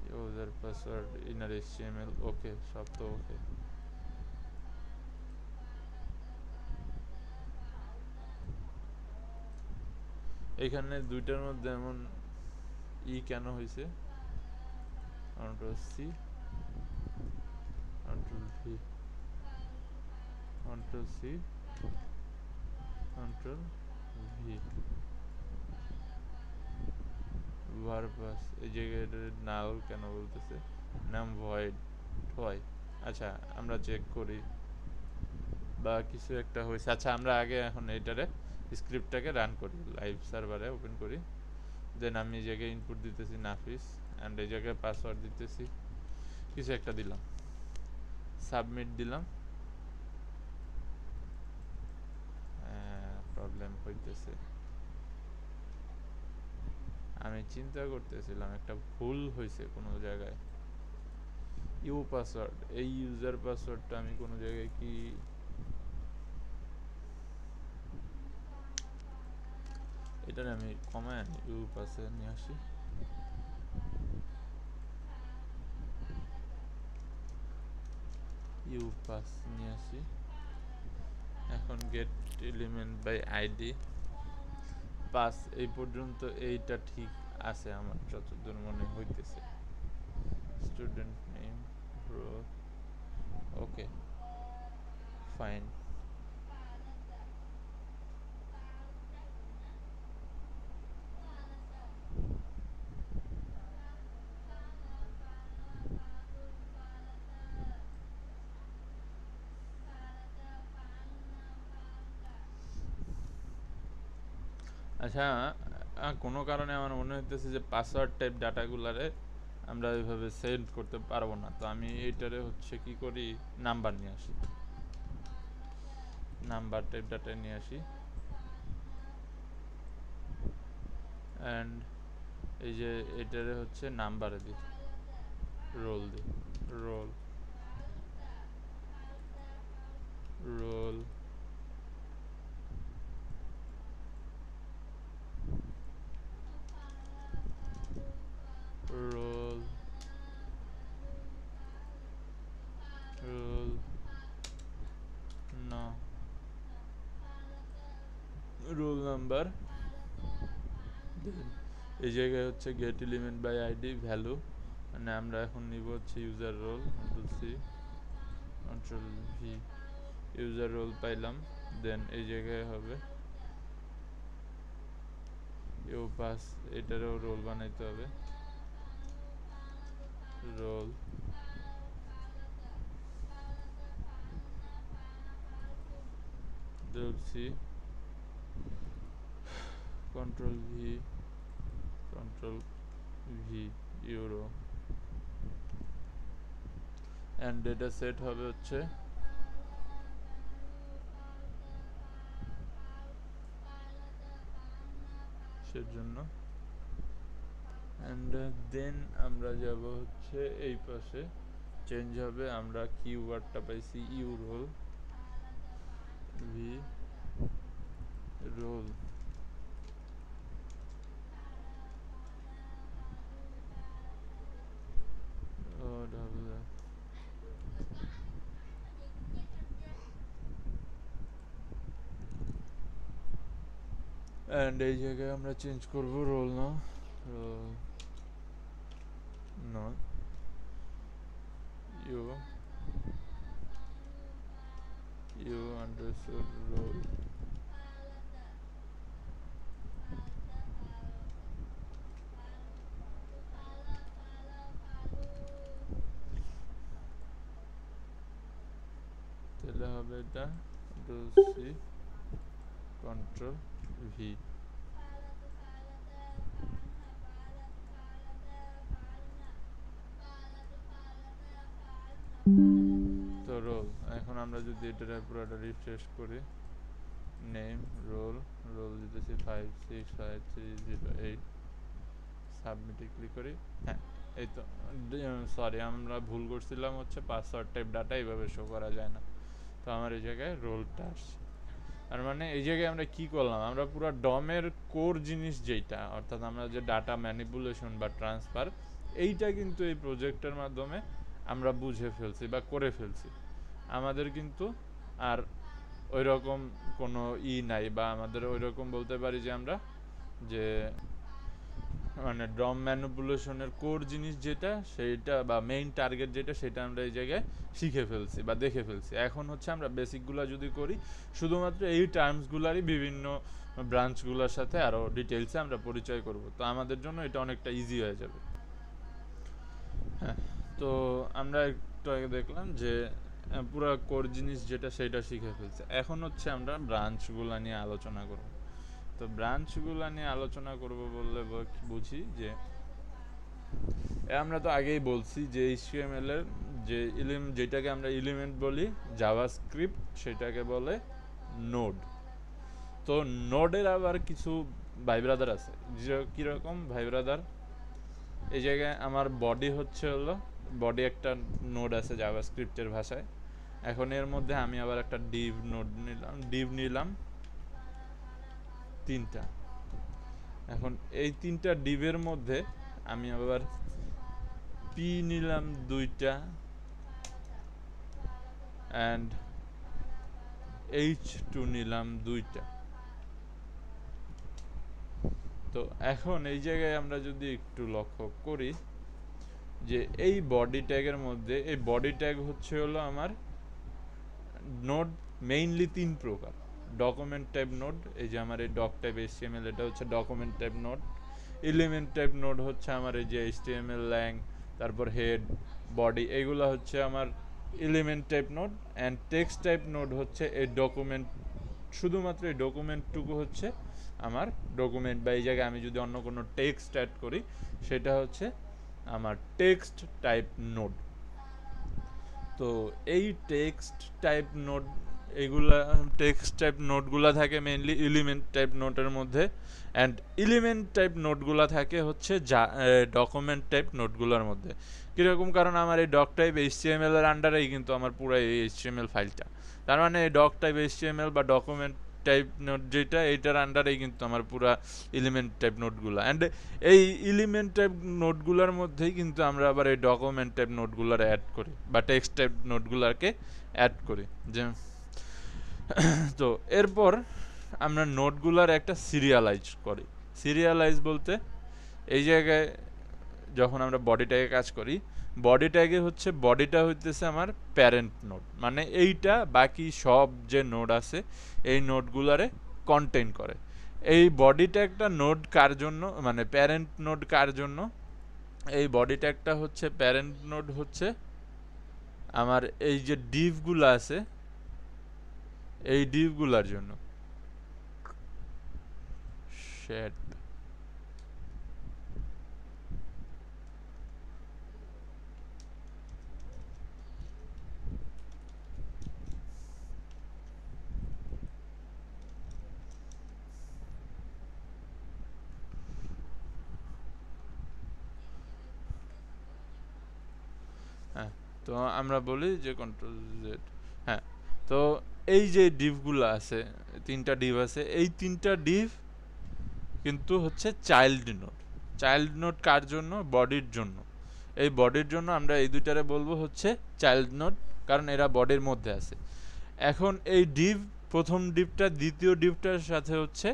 User password inner HTML okay, সব তো ওকে। এখানে দুইটার মধ্যে এমন কেন হয়েছে? Control C, control V, control C, control V, ভার্বাস এই জায়গায় নাল কেন বলতেছে, নাম ভয়েড হয়। আচ্ছা আমরা চেক করি বা কিছু একটা হয়েছে। আচ্ছা আমরা আগে এখন এইটারে স্ক্রিপ্টটাকে রান করি, লাইভ সার্ভারে ওপেন করি। দেন আমি এই জায়গায় ইনপুট দিতেছি নাফিস, অ্যান্ড এই জায়গায় পাসওয়ার্ড দিতেছি, কিছু একটা দিলাম, সাবমিট দিলাম। প্রবলেম হইতেছে, আমি চিন্তা করতেছিলাম একটা ভুল হয়েছে কোনো জায়গায়। ইউ পাসওয়ার্ড, এই ইউজার পাসওয়ার্ডটা আমি কোনো জায়গায় কি এটা আমি কমায় আনি, ইউ পাসে নিয়ে আসি। ইউ পাস নিয়ে আসি। এখন get element by ID pass, এই পর্যন্ত এইটা ঠিক আছে আমার যতদূর মনে হইতেছে। Student name roll okay fine. আচ্ছা কোনো কারণে আমার মনে হইতেছে যে পাসওয়ার্ড টাইপ ডাটাগুলারে আমরা ওইভাবে সেন্ড করতে পারবো না। তো আমি এইটারে হচ্ছে কি করি, নাম্বার নিয়ে আসি, নাম্বার টাইপ ডাটা নিয়ে আসি। অ্যান্ড এই যে এটারে হচ্ছে নাম্বারে দিই, রোল দিই, রোল রোল রোল রোল না রোল নাম্বার। এই জায়গায় হচ্ছে get element by ID value, মানে আমরা এখন নিব হচ্ছে user roll, control C, control V, user roll পাইলাম। দেন এই জায়গায় হবে ইউ পাস, এটারও রোল বানাইতে হবে, roll roll C, control V, control V, ইউরো। অ্যান্ড ডেটা সেট হবে হচ্ছে সেজন্য। অ্যান্ড দেন আমরা যাব হচ্ছে এই পাশে, চেঞ্জ হবে, আমরা কিওয়ার্ডটা পাইছি ইউ রোল ভি রোল, ও ডাবল অ্যান্ড এই জায়গায় আমরা চেঞ্জ করব রোল না ইউ আন্ডারস্কোর রোল তাহলে হবে এটা সি কন্ট্রোল ভি। তো রোল এখন আমরা যদি এটা পুরোটা রিফ্রেশ করি, নেম রোল দিতেছি 565308, সাবমিটে ক্লিক করি। হ্যাঁ এই তো, সরি আমরা ভুল করছিলাম, হচ্ছে পাসওয়ার্ড টাইপ ডাটা এইভাবে শো করা যায় না। তো আমার এই জায়গায় রোলটা আসছে। তার মানে এই জায়গায় আমরা কি করলাম, আমরা পুরো ডমের কোর জিনিস যেটা, অর্থাৎ আমরা যে ডাটা ম্যানিপুলেশন বা ট্রান্সফার, এইটা কিন্তু এই প্রজেক্টের মাধ্যমে আমরা বুঝে ফেলছি বা করে ফেলছি। আমাদের কিন্তু আর ওই রকম কোনো নাই, বা আমাদের ওই রকম বলতে পারি যে আমরা যে মানে ডম ম্যানিপুলেশনের কোর জিনিস যেটা, সেইটা বা মেইন টার্গেট যেটা, সেটা আমরা এই জায়গায় শিখে ফেলছি বা দেখে ফেলছি। এখন হচ্ছে আমরা বেসিকগুলো যদি করি, শুধুমাত্র এই টার্মসগুলারই বিভিন্ন ব্রাঞ্চগুলোর সাথে আরও ডিটেলসে আমরা পরিচয় করব, তো আমাদের জন্য এটা অনেকটা ইজি হয়ে যাবে। হ্যাঁ, তো আমরা একটু আগে দেখলাম যে পুরো কোর জিনিস যেটা সেটা শিখে ফেলছে। এখন হচ্ছে আমরা ব্রাঞ্চগুলো নিয়ে আলোচনা করব। তো ব্রাঞ্চগুলো নিয়ে আলোচনা করব বললে বুঝি যে আমরা তো আগেই বলছি যে HTML এর যে যেটাকে আমরা এলিমেন্ট বলি, জাভাস্ক্রিপ্ট সেটাকে বলে নোড। তো নোডের আবার কিছু ভাই ব্রাদার আছে। কীরকম ভাই ব্রাদার, এই জায়গায় আমার বডি হচ্ছে হলো বডি একটা নোড আছে জাভাস্ক্রিপ্টের ভাষায়। এখন এর মধ্যে আমি আবার একটা ডিভ নিলাম 3টা। এখন এই 3টা ডিভের মধ্যে আমি আবার পি নিলাম 2টা অ্যান্ড H2 নিলাম 2টা। তো এখন এই জায়গায় আমরা যদি একটু লক্ষ্য করি যে এই বডি ট্যাগের মধ্যে, এই বডি ট্যাগ হচ্ছে হলো আমার নোড মেইনলি 3 প্রকার। ডকুমেন্ট টাইপ নোড, এই যে আমার এই ডক টাইপ HTML, এটা হচ্ছে document type node. Element type node হচ্ছে আমার এই যে HTML ল্যাং, তারপর হেড, বডি, এইগুলো হচ্ছে আমার element type node. And text type node হচ্ছে এই ডকুমেন্ট, শুধুমাত্র এই ডকুমেন্টটুকু হচ্ছে আমার ডকুমেন্ট, বা এই জায়গায় আমি যদি অন্য কোনো টেক্সট অ্যাড করি সেটা হচ্ছে আমার টেক্সট টাইপ নোড। তো এই টেক্সট টাইপ নোড, এইগুলা টেক্সট টাইপ নোটগুলা থাকে মেইনলি এলিমেন্ট টাইপ নোটের মধ্যে, অ্যান্ড এলিমেন্ট টাইপ নোটগুলা থাকে হচ্ছে ডকুমেন্ট টাইপ নোটগুলোর মধ্যে। কীরকম, কারণ আমার এই ডক টাইপ HTML এর আন্ডারেই কিন্তু আমার পুরো এই HTML ফাইলটা। তার মানে এই ডক টাইপ HTML বা ডকুমেন্ট টাইপ নোট যেটা, এইটার আন্ডারেই কিন্তু আমার পুরা এলিমেন্ট টাইপ নোটগুলো। অ্যান্ড এই এলিমেন্ট টাইপ নোটগুলোর মধ্যেই কিন্তু আমরা আবার এই ডকুমেন্ট টাইপ নোটগুলোর অ্যাড করি বা টেক্সট টাইপ নোটগুলোকে অ্যাড করি। যে তো এরপর আমরা নোটগুলোর একটা সিরিয়ালাইজ করি। সিরিয়ালাইজ বলতে এই জায়গায় যখন আমরা বডি ট্যাগে কাজ করি, বডি ট্যাগে হচ্ছে বডিটা হইতেছে আমার প্যারেন্ট নোড, মানে এইটা বাকি সব যে নোড আছে এই নোডগুলারে কন্টেইন করে। এই বডি ট্যাগটা নোড কার জন্য, মানে প্যারেন্ট নোড কার জন্য, এই বডি ট্যাগটা হচ্ছে প্যারেন্ট নোড হচ্ছে আমার এই যে ডিভগুলো আছে এই ডিভগুলার জন্য। শেট হ্যাঁ, তো আমরা বলি যে কন্ট্রোল জেড। হ্যাঁ, তো এই যে ডিভগুলো আছে, 3টা ডিভ আছে, এই 3টা ডিভ কিন্তু হচ্ছে চাইল্ড নোড। চাইল্ড নোড কার জন্য? বডির জন্য। এই বডির জন্য আমরা এই দুইটারে বলবো হচ্ছে চাইল্ড নোড, কারণ এরা বডির মধ্যে আছে। এখন এই ডিভ, প্রথম ডিভটা দ্বিতীয় ডিভটার সাথে হচ্ছে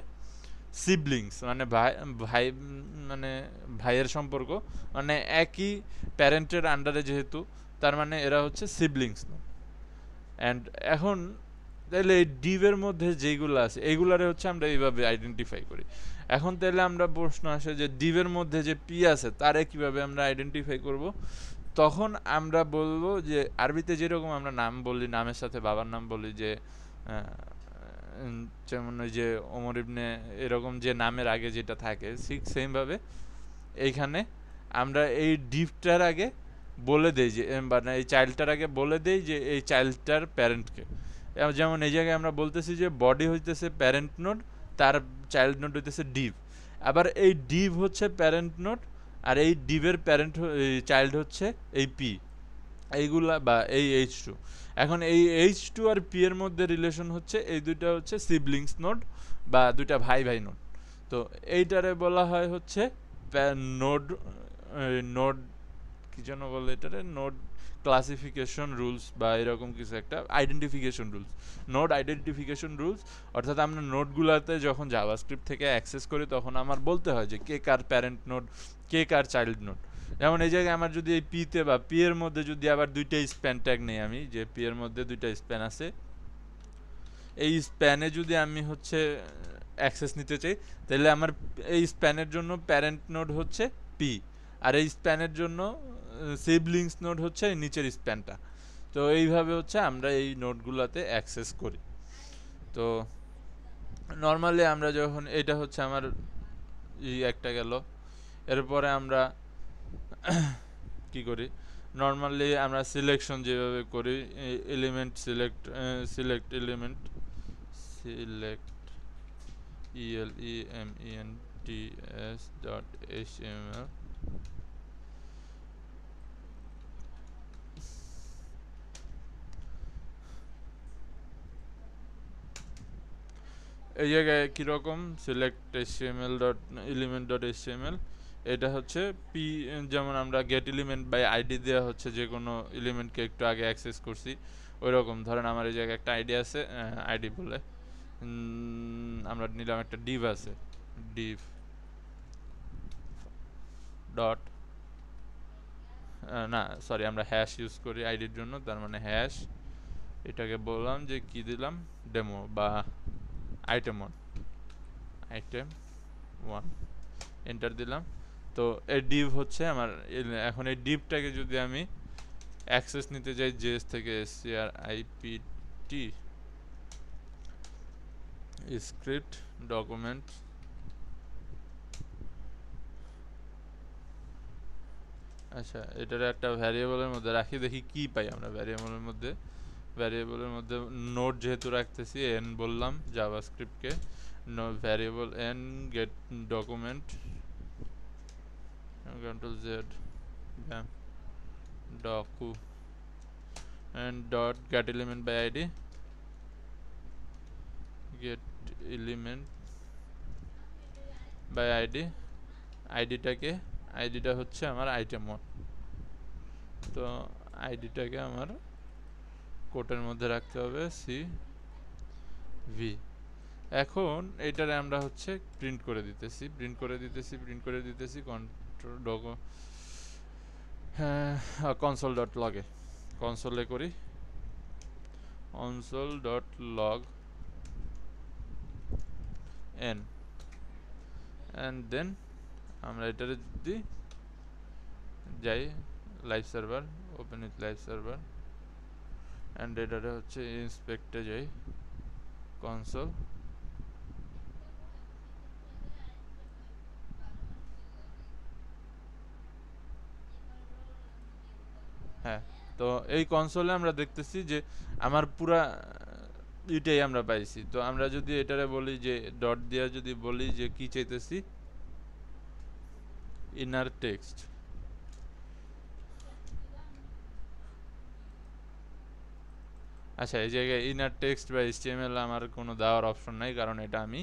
সিবলিংস মানে ভাই ভাই মানে ভাইয়ের সম্পর্ক, মানে একই প্যারেন্টের আন্ডারে যেহেতু, তার মানে এরা হচ্ছে সিবলিংস। অ্যান্ড এখন তাহলে এই ডিভের মধ্যে যেইগুলো আছে এইগুলারে হচ্ছে আমরা এইভাবে আইডেন্টিফাই করি। এখন তাহলে আমরা প্রশ্ন আসে যে ডিভের মধ্যে যে পি আছে তারে কিভাবে আমরা আইডেন্টিফাই করব? তখন আমরা বলবো যে আরবিতে যেরকম আমরা নাম বলি, নামের সাথে বাবার নাম বলি, যে যেমন ওই যে ওমর ইবনে এরকম যে নামের আগে যেটা থাকে, ঠিক সেমভাবে এইখানে আমরা এই ডিভটার আগে বলে দেই যে, মানে এই চাইল্ডটার আগে বলে দেই যে এই চাইল্ডটার প্যারেন্টকে। যেমন এই জায়গায় আমরা বলতেছি যে বডি হইতেছে প্যারেন্ট নোড, তার চাইল্ড নোড হইতেছে ডিভ। আবার এই ডিভ হচ্ছে প্যারেন্ট নোড, আর এই ডিভের প্যারেন্ট চাইল্ড হচ্ছে এই পি, এইগুলা বা এই H2। এখন এই H2 আর পি এর মধ্যে রিলেশন হচ্ছে এই দুইটা হচ্ছে সিবলিংস নোড বা দুইটা ভাই ভাই নোড। তো এইটারে বলা হয় হচ্ছে নোড নোড কি যেন বলে এটারে, নোড ক্লাসিফিকেশন রুলস বা এরকম কিছু একটা, identification rules, node identification rules. অর্থাৎ আমরা নোডগুলোতে যখন জাভাস্ক্রিপ্ট থেকে অ্যাক্সেস করি তখন আমার বলতে হয় যে কে কার প্যারেন্ট নোড, কে কার চাইল্ড নোড। যেমন এই জায়গায় আমার যদি এই পিতে বা পি এর মধ্যে যদি আবার দুইটা স্প্যান ট্যাগ নেই, আমি যে পি এর মধ্যে দুইটা স্প্যান আছে, এই স্প্যানে যদি আমি হচ্ছে অ্যাক্সেস নিতে চাই, তাহলে আমার এই স্প্যানের জন্য প্যারেন্ট নোড হচ্ছে পি, আর এই স্প্যানের জন্য সিবলিংস নোড হচ্ছে এই নিচের স্প্যানটা। তো এইভাবে হচ্ছে আমরা এই নোডগুলোতে অ্যাক্সেস করি। তো নর্মালি আমরা যখন এটা হচ্ছে আমার একটা গেল, এরপরে আমরা কি করি, নর্মালি আমরা সিলেকশন যেভাবে করি, element select element, select elements.html। এই জায়গায় কীরকম সিলেক্ট element.html, এটা হচ্ছে পি, যেমন আমরা গেট এলিমেন্ট বাই আইডি দেওয়া হচ্ছে যে কোনো এলিমেন্টকে একটু আগে অ্যাক্সেস করছি ওই রকম। ধরেন আমার এই জায়গায় একটা আইডি আছে, আইডি বলে আমরা নিলাম একটা ডিভ আছে, ডিভ ডট না সরি, আমরা হ্যাশ ইউজ করি আইডির জন্য, তার মানে হ্যাশ, এটাকে বললাম যে কি দিলাম, ডেমো বা আইটেম 1 এন্টার দিলাম। তো এই ডিভ হচ্ছে আমার। এখন এই ডিভটাকে যদি আমি অ্যাক্সেস নিতে যাই জেএস থেকে strIpt স্ক্রিপ্ট ডকুমেন্ট, আচ্ছা এটার একটা ভ্যারিয়েবলের মধ্যে রাখি, দেখি কি পাই আমরা ভ্যারিয়েবলের মধ্যে। ভ্যারিয়েবলের মধ্যে নোড যেহেতু রাখতেছি, এন বললাম জাভাস্ক্রিপ্টকে, variable N get document, control Z docu and dot get element by id, get element by id, আইডিটাকে, আইডিটা হচ্ছে আমার আইটেম 1। তো আইডিটাকে আমার কোটের মধ্যে রাখতে হবে সি ভি। এখন এটারে আমরা হচ্ছে প্রিন্ট করে দিতেছি কন্ট্রোল ডগো কনসোল ডট লগে, কনসোলে করি console dot log N, and then আমরা এটারে যদি যাই live server, open with live server, and এটারে হচ্ছে ইন্সপেক্টে যাই কনসোল, হ্যাঁ। তো এই কনসোলে আমরা দেখতেছি যে আমার পুরা এটাই আমরা পাইছি। তো আমরা যদি এটারে বলি যে ডট দিয়া যদি বলি যে কি চাইতেছি, ইনার টেক্সট, আচ্ছা এই জায়গায় ইনার টেক্সট বা HTML আমার কোনো দেওয়ার অপশন নাই, কারণ এটা আমি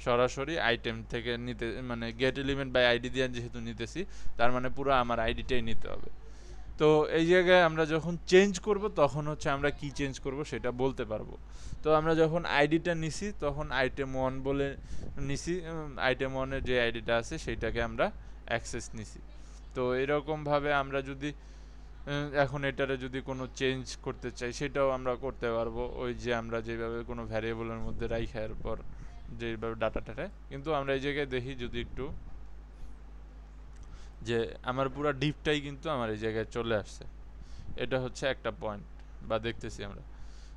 সরাসরি আইটেম থেকে নিতে, মানে গেট এলিমেন্ট বাই আইডি দিয়ে যেহেতু নিতেছি, তার মানে পুরো আমার আইডিটাই নিতে হবে। তো এই জায়গায় আমরা যখন চেঞ্জ করব তখন হচ্ছে আমরা কি চেঞ্জ করব সেটা বলতে পারবো। তো আমরা যখন আইডিটা নিছি তখন আইটেম 1 বলে নিছি, আইটেম 1 এর যে আইডিটা আছে সেইটাকে আমরা অ্যাক্সেস নিছি। তো এরকমভাবে আমরা যদি এখন এটারে যদি কোনো চেঞ্জ করতে চাই সেটাও আমরা করতে পারবো, ওই যে আমরা যেভাবে কোনো ভ্যারিয়েবলের মধ্যে রাখার পর যেভাবে ডাটাটারে। কিন্তু আমরা এই জায়গায় দেখি যদি একটু, যে আমার পুরো ডিপটাই কিন্তু আমার এই জায়গায় চলে আসছে। এটা হচ্ছে একটা পয়েন্ট বা দেখতেছি আমরা।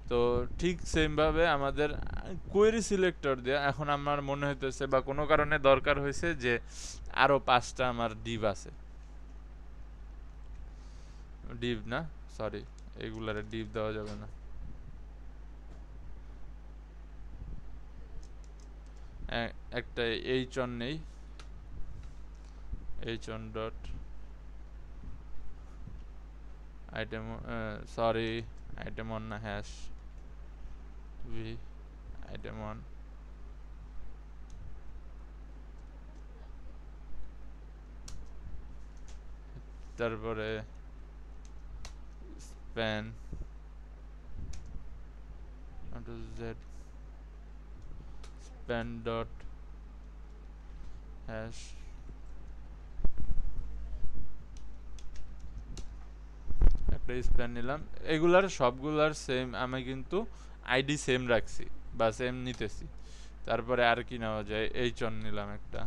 তো ঠিক সেমভাবে আমাদের কোয়েরি সিলেক্টর দিয়ে এখন আমার মনে হইতেছে বা কোনো কারণে দরকার হয়েছে যে আরও 5টা আমার ডিভ আছে, ডিভ না সরি, এগুলারে ডিভ দেওয়া যাবে না। একটা এইচ অন নেই, H on dot item, sorry item on না, হ্যাশ ভি আইটেম অন, তারপরে span Z span dot hash, একটা স্প্যান নিলাম। এগুলার সবগুলার সেম আমি কিন্তু আইডি সেম রাখছি বা সেম নিতেছি। তারপরে আর কি নেওয়া যায়, এইচ অন নিলাম একটা,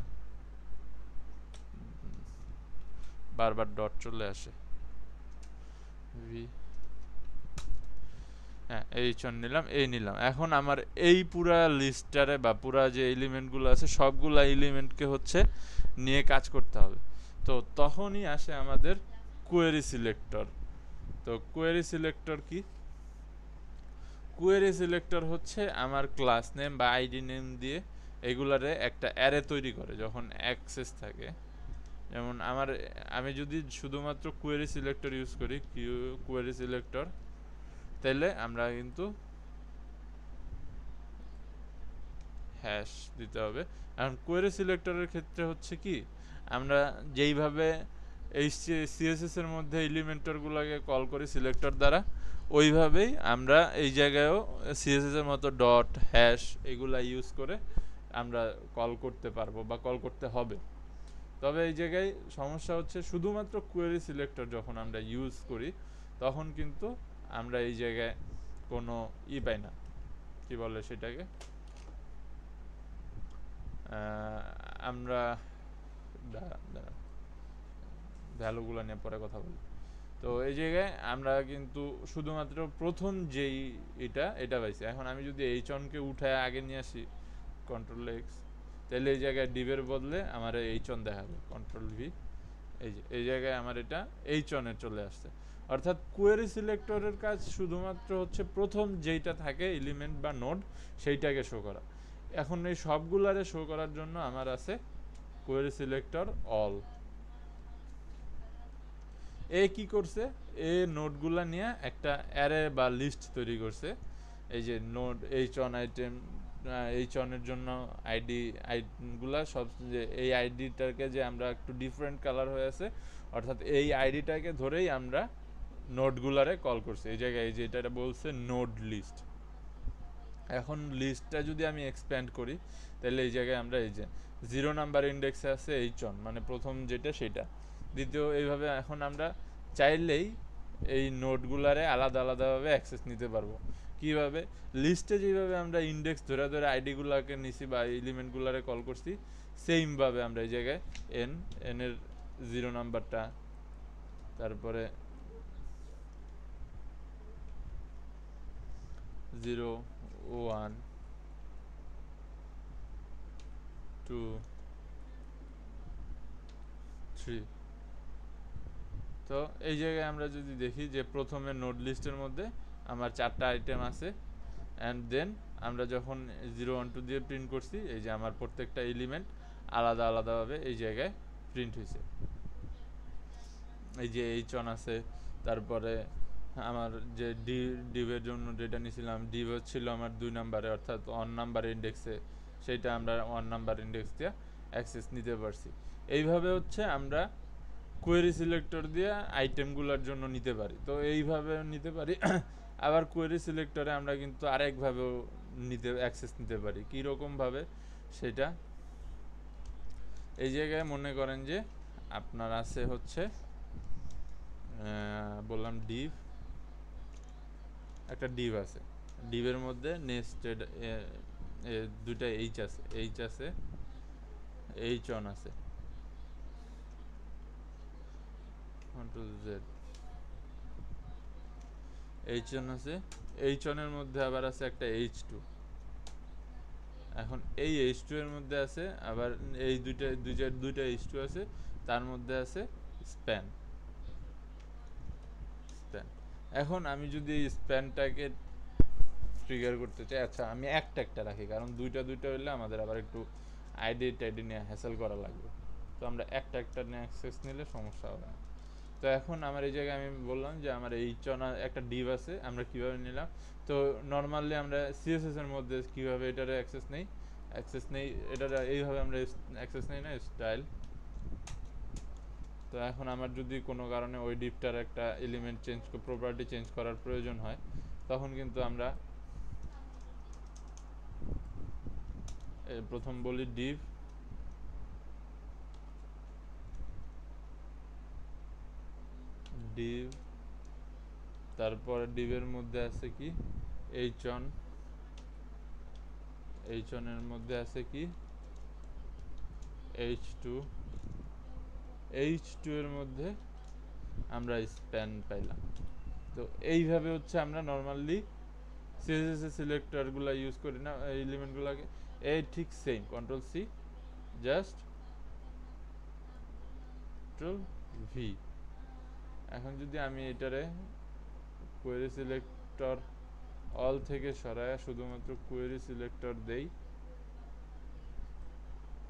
বারবার ডট চলে আসে, ভি হ্যাঁ এইচ অন নিলাম, এই নিলাম। এখন আমার এই পুরা লিস্টটারে বা পুরা যে এলিমেন্টগুলো আছে সবগুলা এলিমেন্টকে হচ্ছে নিয়ে কাজ করতে হবে। তো তখনই আসে আমাদের কোয়েরি সিলেক্টর। তো কোয়েরি সিলেক্টর কি? কোয়েরি সিলেক্টর হচ্ছে আমার ক্লাস নেম বা আইডি নেম দিয়ে এগুলারে একটা অ্যারে তৈরি করে যখন অ্যাক্সেস থাকে। যেমন আমি যদি শুধুমাত্র কোয়েরি সিলেক্টর ইউজ করি, কোয়েরি সিলেক্টর, তাহলে আমরা কিন্তু হ্যাশ দিতে হবে। এখন কোয়েরি সিলেক্টরের ক্ষেত্রে হচ্ছে কি, আমরা যেইভাবে এই সিএসএস এর মধ্যে এলিমেন্টরগুলোকে কল করি সিলেক্টর দ্বারা, ওইভাবেই আমরা এই জায়গায়ও সিএসএস এর মতো ডট হ্যাশ এগুলা ইউজ করে আমরা কল করতে পারবো বা কল করতে হবে। তবে এই জায়গায় সমস্যা হচ্ছে শুধুমাত্র কোয়েরি সিলেক্টর যখন আমরা ইউজ করি তখন কিন্তু আমরা এই জায়গায় কোনো পাই না, কি বলে সেটাকে, আমরা ভ্যালুগুলো নিয়ে পরে কথা বলি। তো এই জায়গায় আমরা কিন্তু শুধুমাত্র প্রথম যেই এটা পাইছি। এখন আমি যদি এইচ অনকে উঠায় আগে নিয়ে আসি কন্ট্রোল এক্স, তাহলে এই জায়গায় ডিভের বদলে আমার এইচ অন দেখাবে, কন্ট্রোল ভি, এই যে এই জায়গায় আমার এটা এইচ অনে চলে আসছে। অর্থাৎ কোয়েরি সিলেক্টরের কাজ শুধুমাত্র হচ্ছে প্রথম যেইটা থাকে এলিমেন্ট বা নোড সেইটাকে শো করা। এখন এই সবগুলারে শো করার জন্য আমার আছে কোয়েরি সিলেক্টর অল। এ কি করছে, এ নোডগুলা নিয়ে একটা অ্যারে বা লিস্ট তৈরি করছে। এই যে node H one item, H অনের জন্য আইডিগুলা সব, যে এই আইডিটাকে যে আমরা একটু ডিফারেন্ট কালার হয়ে আছে, অর্থাৎ এই আইডিটাকে ধরেই আমরা নোডগুলারে কল করছি। এই জায়গায় এই যে এটা বলছে নোড লিস্ট। এখন লিস্টটা যদি আমি এক্সপ্যান্ড করি তাহলে এই জায়গায় আমরা এই যে 0 নাম্বার ইন্ডেক্সে আছে এইচ অন, মানে প্রথম যেটা সেটা, দ্বিতীয়, এইভাবে এখন আমরা চাইলেই এই নোটগুলারে আলাদা আলাদাভাবে অ্যাক্সেস নিতে পারবো। কিভাবে? লিস্টে যেভাবে আমরা ইন্ডেক্স ধরে ধরে আইডিগুলোকে নিছি বা এলিমেন্টগুলারে কল করছি, সেইমভাবে আমরা এই জায়গায় এনের 0 নাম্বারটা, তারপরে 0 1 2 3। তো এই জায়গায় আমরা যদি দেখি যে প্রথমে নোড লিস্টের মধ্যে আমার 4টা আইটেম আছে, অ্যান্ড দেন আমরা যখন 0 1 2 দিয়ে প্রিন্ট করছি, এই যে আমার প্রত্যেকটা এলিমেন্ট আলাদা আলাদাভাবে এই জায়গায় প্রিন্ট হয়েছে। এই যে এইচ অন আছে, তারপরে আমার যে ডিভের জন্য যেটা নিয়েছিলাম, ডিভ হচ্ছিল আমার 2 নাম্বারে, অর্থাৎ 1 নাম্বার ইন্ডেক্সে, সেইটা আমরা 1 নাম্বার ইন্ডেক্স দিয়ে অ্যাক্সেস নিতে পারছি। এইভাবে হচ্ছে আমরা কোয়েরি সিলেক্টর দিয়ে আইটেমগুলোর জন্য নিতে পারি, তো এইভাবে নিতে পারি। আবার কোয়েরি সিলেক্টরে আমরা কিন্তু আরেকভাবেও অ্যাক্সেস নিতে পারি। কীরকমভাবে সেটা এই জায়গায় মনে করেন যে আপনার আছে হচ্ছে বললাম ডিভ, একটা ডিভ আছে, ডিভের মধ্যে নেস্টেড দুইটা এইচ আছে, এইচ অন আছে, জেড এইচ অন আছে, এইচ অনের মধ্যে আবার আছে একটা এইচ টু। এখন এই এইচ টু এর মধ্যে আছে আবার এই দুইটা এইচ টু আছে, তার মধ্যে আছে স্প্যান। এখন আমি যদি এই স্প্যানটাকে ট্রিগার করতে চাই, আচ্ছা আমি একটা রাখি, কারণ দুইটা হলে আমাদের আবার একটু টাইডি নিয়ে হ্যাসেল করা লাগবে, তো আমরা একটা নিয়ে অ্যাক্সেস নিলে সমস্যা হবে না। তো এখন আমার এই জায়গায় আমি বললাম যে আমার এই একটা ডিভ আছে, আমরা কিভাবে নিলাম। তো নর্মালি আমরা সিএসএস এর মধ্যে কিভাবে এটারে অ্যাক্সেস নেই এটার এইভাবে আমরা অ্যাক্সেস নেই না, স্টাইল। তো এখন আমার যদি কোনো কারণে ওই ডিভটার একটা এলিমেন্ট প্রপার্টি চেঞ্জ করার প্রয়োজন হয়, তখন কিন্তু আমরা প্রথম বলি ডিভ, তারপরে ডিভের মধ্যে আছে কি এইচ অন এর মধ্যে আছে কি এইচ টু এর মধ্যে আমরা স্প্যান পাইলাম। তো এইভাবে হচ্ছে আমরা নর্মালি সিএসএস এর সিলেক্টরগুলো ইউজ করি না, এলিমেন্টগুলোকে। এই ঠিক same, control C, just control V. এখন যদি আমি এটারে কোয়েরি সিলেক্টর অল থেকে সরায় শুধুমাত্র কোয়েরি সিলেক্টর দেই,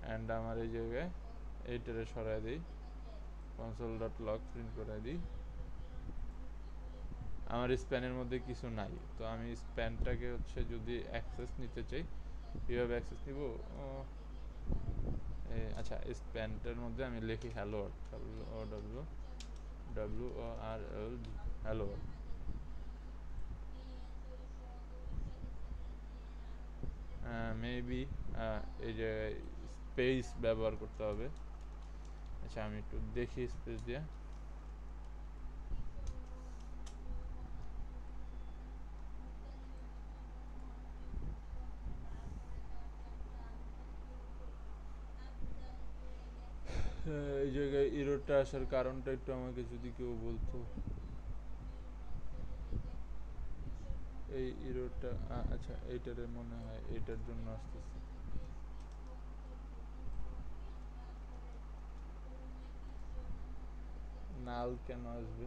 অ্যান্ড আমার এই জায়গায় এইটারে সরাই দিই, console.log প্রিন্ট করে দিই, আমার স্প্যানের মধ্যে কিছু নাই। তো আমি স্প্যানটাকে হচ্ছে যদি অ্যাক্সেস নিতে চাই, কীভাবে অ্যাক্সেস নিব? আচ্ছা, স্প্যানটার মধ্যে আমি লিখি হ্যালো WORLD, হ্যালো। মেবি এই যে স্পেস ব্যবহার করতে হবে। আচ্ছা আমি একটু দেখি স্পেস দিয়ে। এই জায়গায় ইরোরটা আসার কারণটা একটু আমাকে যদি কেউ বলতো। এই ইরোরটা আচ্ছা এইটারে মনে হয় এইটার জন্য আসতেছে। নাল কেন আসবে?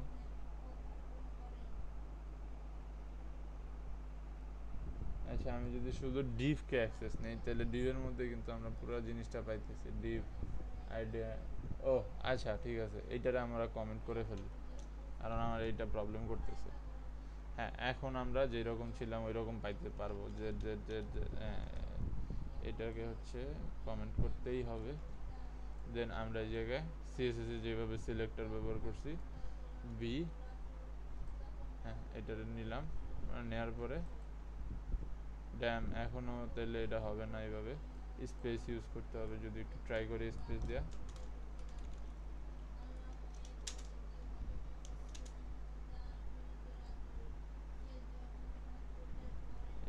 আচ্ছা আমি যদি শুধু ডিভকে অ্যাক্সেস নেই, তাহলে ডিভের মধ্যে কিন্তু আমরা পুরো জিনিসটা পাইতেছি, ডিভ আইডিয়া। ও আচ্ছা ঠিক আছে, এইটারে আমরা কমেন্ট করে ফেলি, কারণ আমার এইটা প্রবলেম করতেছে। হ্যাঁ, এখন আমরা যেরকম ছিলাম ওই রকম পাইতে পারবো, যে এটাকে হচ্ছে কমেন্ট করতেই হবে। দেন আমরা এই জায়গায় সিএসএস যেভাবে সিলেক্টর ব্যবহার করছি বি, হ্যাঁ এটারে নিলাম, নেওয়ার পরে ড্যাম এখনও তাহলে এটা হবে না, এইভাবে স্পেস ইউজ করতে হবে। যদি একটু ট্রাই করি স্পেস দেওয়া,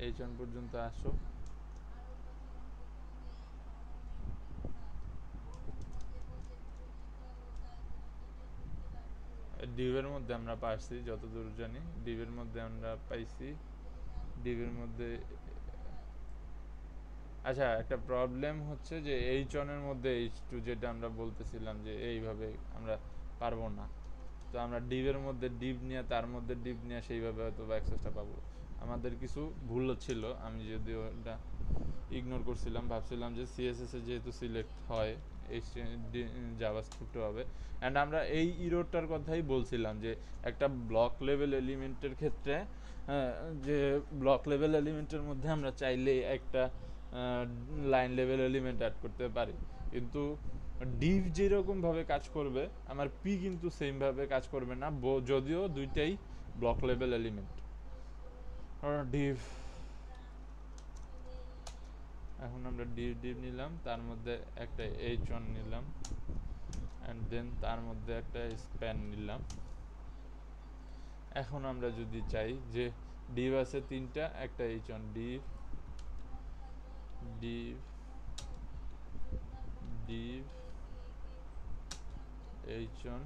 এই জন পর্যন্ত আসো। ডিভের মধ্যে আমরা পাইছি, যতদূর জানি ডিভের মধ্যে আমরা পাইছি, ডিভের মধ্যে। আচ্ছা একটা প্রবলেম হচ্ছে যে এইচ ওয়ানের মধ্যে এইচ টু, যেটা আমরা বলতেছিলাম যে এইভাবে আমরা পারবো না। তো আমরা ডিভের মধ্যে ডিভ নিয়ে, তার মধ্যে ডিভ নিয়ে সেইভাবে হয়তো বা অ্যাক্সেসটা পাবো। আমাদের কিছু ভুল ছিল, আমি যদিও এটা ইগনোর করছিলাম, ভাবছিলাম যে সিএসএস এ যেহেতু সিলেক্ট হয় জাভাস্ক্রিপ্ট হবে। অ্যান্ড আমরা এই ইরোরটার কথাই বলছিলাম যে একটা ব্লক লেভেল এলিমেন্টের ক্ষেত্রে, যে ব্লক লেভেল এলিমেন্টের মধ্যে আমরা চাইলে একটা লাইন লেভেল এলিমেন্ট অ্যাড করতে পারি, কিন্তু ডিভ যেরকম ভাবে কাজ করবে আমার পি কিন্তু সেম ভাবে কাজ করবে না, যদিও দুইটাই ব্লক লেভেল এলিমেন্ট। ডিভ, এখন আমরা ডিভ নিলাম, তার মধ্যে একটা h1 নিলাম, অ্যান্ড দেন তার মধ্যে একটা স্প্যান নিলাম। এখন আমরা যদি চাই যে ডিভ আছে তিনটা, একটা h1, Depp div Depp h1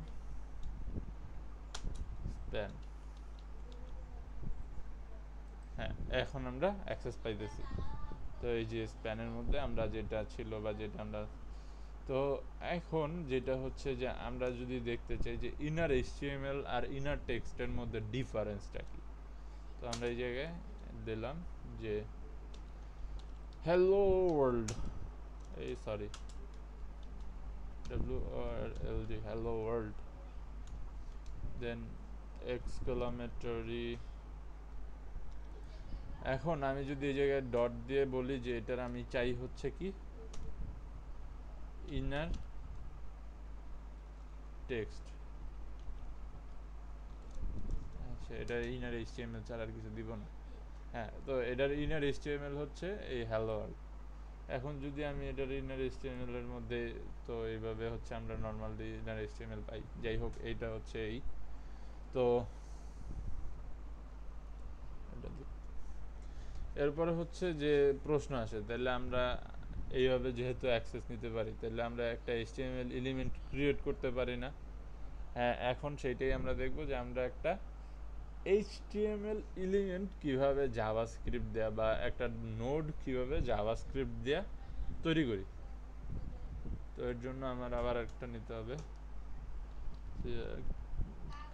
span. হ্যাঁ, এখন আমরা অ্যাক্সেস পাইতেছি। তো এই যে স্প্যানের মধ্যে আমরা যেটা ছিল বা যেটা আমরা, তো এখন যেটা হচ্ছে যে আমরা যদি দেখতে চাই যে ইনার HTML আর ইনার টেক্সটের মধ্যে ডিফারেন্সটা কি, তো আমরা এই জায়গায় দিলাম যে হ্যালো ওয়ার্ল্ড, এই সরি WORLD, হ্যালো ওয়ার্ল্ড, দেন এক্সক্লামেটরি। এখন আমি যদি এই জায়গায় ডট দিয়ে বলি যে এটার আমি চাই হচ্ছে কি ইনার টেক্সট, আচ্ছা এটার ইনার HTML ছাড়া আর কিছু দিব না। হ্যাঁ, তো এটার ইনার HTML হচ্ছে এই হ্যালো ওয়ার্ল্ড। এখন যদি আমি এটার ইনার HTML এর মধ্যে, তো এইভাবে হচ্ছে আমরা নর্মালি ইনার HTML পাই। যাই হোক, এইটা হচ্ছে এই, তো এরপরে হচ্ছে যে প্রশ্ন আসে, তাহলে আমরা এইভাবে যেহেতু অ্যাক্সেস নিতে পারি, তাহলে আমরা একটা HTML এলিমেন্ট ক্রিয়েট করতে পারি না? হ্যাঁ, এখন সেইটাই আমরা দেখব যে আমরা একটা HTML এলিমেন্ট কিভাবে জাভাস্ক্রিপ্ট দেয়া বা একটা নোড কিভাবে জাভাস্ক্রিপ্ট দেয়া তৈরি করি। তো এর জন্য আমার আবার একটা নিতে হবে,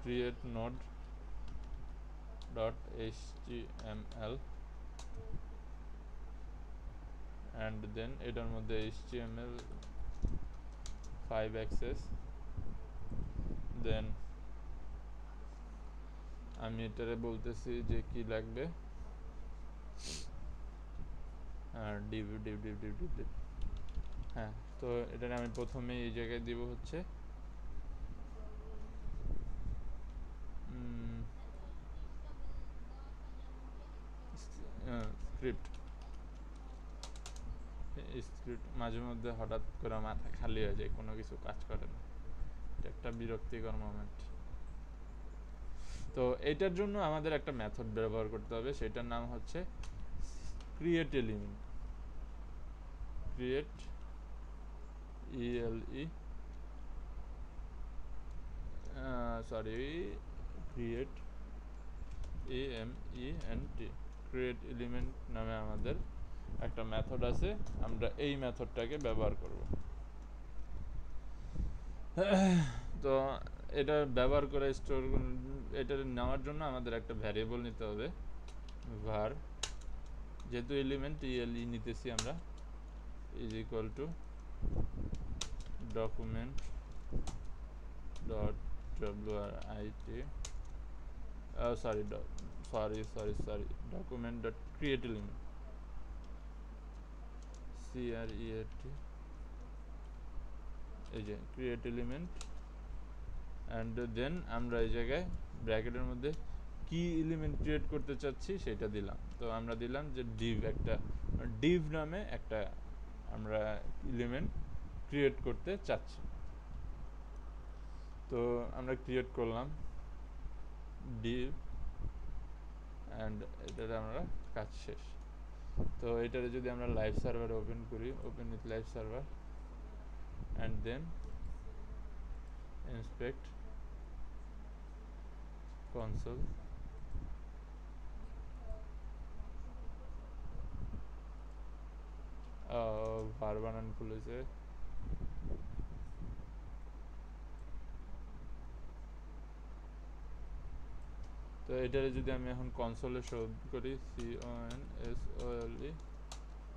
create node dot HTML, and then এটার মধ্যে HTML5 অ্যাক্সেস, দেন আমি এটারে বলতেছি যে কি লাগবে, আর div div div div div div. হ্যাঁ, তো এটারে আমি প্রথমে এই জায়গায় দিব হচ্ছে স্ক্রিপ্ট। স্ক্রিপ্ট মাঝে মধ্যে হঠাৎ করে মাথা খালি হয়ে যায়, কোনো কিছু কাজ করে না, এটা একটা বিরক্তিকর মোমেন্ট। তো এটার জন্য আমাদের একটা মেথড ব্যবহার করতে হবে, সেটার নাম হচ্ছে create element. Create create AMENT, create element নামে আমাদের একটা মেথড আছে, আমরা এই মেথডটাকে ব্যবহার করব। তো এটা ব্যবহার করে এটা নেওয়ার জন্য আমাদের একটা ভ্যারিয়েবল নিতে হবে, var, যেহেতু এলিমেন্ট ELE নিতেছি আমরা, is equal to document dot writ, document dot create element, CREAT, এই যে ক্রিয়েট এলিমেন্ট, অ্যান্ড দেন আমরা এই জায়গায় ব্র্যাকেটের মধ্যে কি এলিমেন্ট ক্রিয়েট করতে চাচ্ছি সেটা দিলাম। তো আমরা দিলাম যে ডিভ নামে একটা আমরা এলিমেন্ট ক্রিয়েট করতে চাচ্ছি। তো আমরা ক্রিয়েট করলাম ডিভ, অ্যান্ড এটাতে আমরা কাজ শেষ। তো এটারে যদি আমরা লাইভ সার্ভারে ওপেন করি, open with live server, and then inspect console, var বানান খুলেছে, তো এটারে যদি আমি এখন কনসোলে শো করি,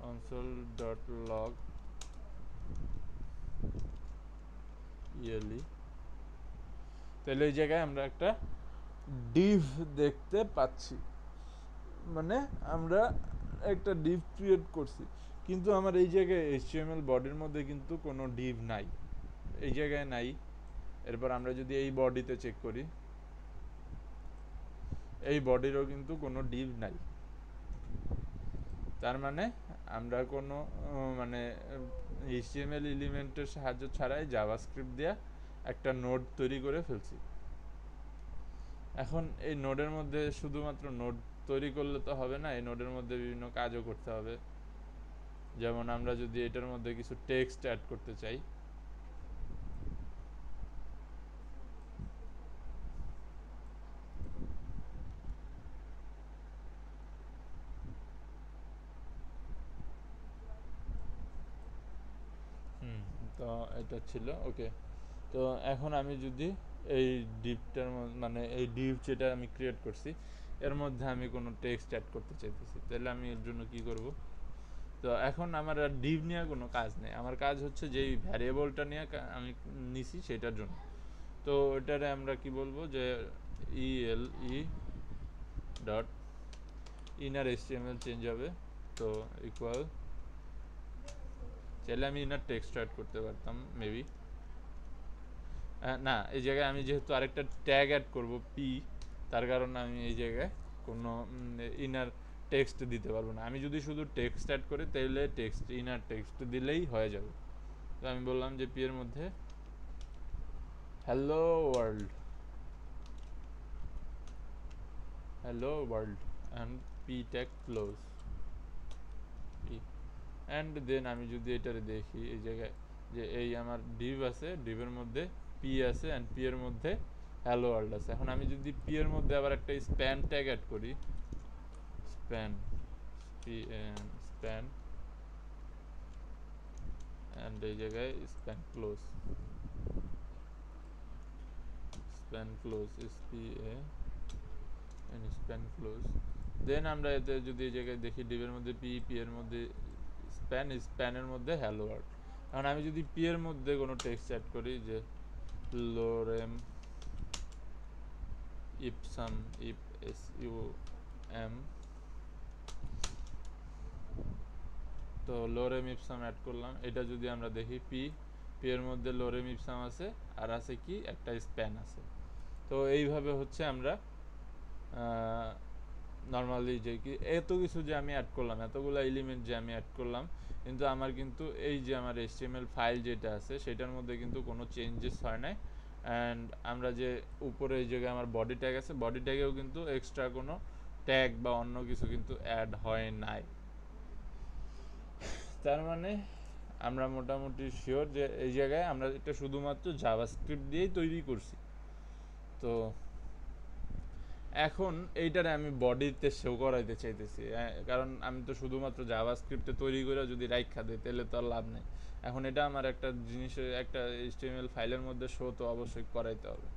CONSOLE console.log ELE, তাহলে এই জায়গায় আমরা একটা ডিভ দেখতে পাচ্ছি, মানে আমরা একটা ডিভ ক্রিয়েট করছি, কিন্তু আমার এই জায়গায় HTML বডির মধ্যে কিন্তু কোনো ডিভ নাই। এই জায়গায় নাই। এরপর আমরা যদি এই বডিতে চেক করি, এই বডিরও কিন্তু কোনো ডিভ নাই। তার মানে আমরা কোনো মানে HTML এলিমেন্টের সাহায্য ছাড়াই জাভাস্ক্রিপ্ট দিয়ে একটা নোড তৈরি করে ফেলছি। এখন এই নোডের মধ্যে শুধুমাত্র নোড তৈরি করলে তো হবে না, এই নোডের মধ্যে বিভিন্ন কাজও করতে হবে। যেমন আমরা যদি এটার মধ্যে কিছু টেক্সট অ্যাড করতে চাই, তো এটা ছিল ওকে। তো এখন আমি যদি এই ডিভটার মানে এই ডিভ যেটা আমি ক্রিয়েট করছি এর মধ্যে আমি কোনো টেক্সট অ্যাড করতে চাইতেছি, তাহলে আমি এর জন্য কি করব? তো এখন আমার আর ডিভ নিয়ে কোনো কাজ নেই, আমার কাজ হচ্ছে যেই ভ্যারিয়েবলটা নিয়ে আমি নিছি সেটার জন্য। তো এটারে আমরা কি বলবো যে ELE dot inner HTML change হবে। তো ইকুয়াল, চাইলে আমি ইনার টেক্সট অ্যাড করতে পারতাম মেবি, না এই জায়গায় আমি যেহেতু আরেকটা ট্যাগ অ্যাড করব পি, তার কারণে আমি এই জায়গায় কোনো ইনার টেক্সট দিতে পারবো না। আমি যদি শুধু টেক্সট অ্যাড করি তাহলে টেক্সট ইনার টেক্সট দিলেই হয়ে যাবে। তো আমি বললাম যে পি এর মধ্যে hello world, hello world and P tag close P. And then আমি যদি এটারে দেখি এই জায়গায় যে এই আমার ডিভ আছে, ডিভের মধ্যে পি আছে অ্যান্ড পি এর মধ্যে হ্যালো ওয়ার্ল্ড আছে। এখন আমি যদি পি এর মধ্যে আবার একটা স্প্যান ট্যাগ অ্যাড করি, স্প্যান স্প্যান অ্যান্ড এই জায়গায় span close, span close SPA end span close. Then আমরা এতে যদি এই জায়গায় দেখি ডিভের মধ্যে পি, পি এর মধ্যে স্প্যান, স্প্যানের মধ্যে হ্যালো ওয়ার্ল্ড। এখন আমি যদি পি এর মধ্যে কোনো টেক্সট অ্যাড করি যে লোরেম ইপসাম, IPSUM, তো লোরেম ইপসাম অ্যাড করলাম। এটা যদি আমরা দেখি পি এর মধ্যে লোরেম ইপসাম আছে আর আছে কি একটা স্প্যান আছে। তো এইভাবে হচ্ছে আমরা নর্মালি যে কি এত কিছু যে আমি অ্যাড করলাম, এতগুলো এলিমেন্ট যে আমি অ্যাড করলাম, কিন্তু আমার কিন্তু এই যে আমার HTML ফাইল যেটা আছে সেটার মধ্যে কিন্তু কোনো চেঞ্জেস হয় নাই। অ্যান্ড আমরা যে উপরে এই জায়গায় আমার বডি ট্যাগ আছে, বডি ট্যাগেও কিন্তু এক্সট্রা কোনো ট্যাগ বা অন্য কিছু কিন্তু অ্যাড হয় নাই। তার মানে আমরা মোটামুটি শিওর যে এই জায়গায় আমরা এটা শুধুমাত্র জাভাস্ক্রিপ্ট দিয়েই তৈরি করছি। তো এখন এইটারে আমি বডিতে শো করাইতে চাইতেছি, কারণ আমি তো শুধুমাত্র জাভাস্ক্রিপ্টে তৈরি করে যদি রাইখা দিই তাহলে তো আর লাভ নেই। এখন এটা আমার একটা জিনিসের একটা HTML ফাইলের মধ্যে শো তো অবশ্যই করাইতে হবে।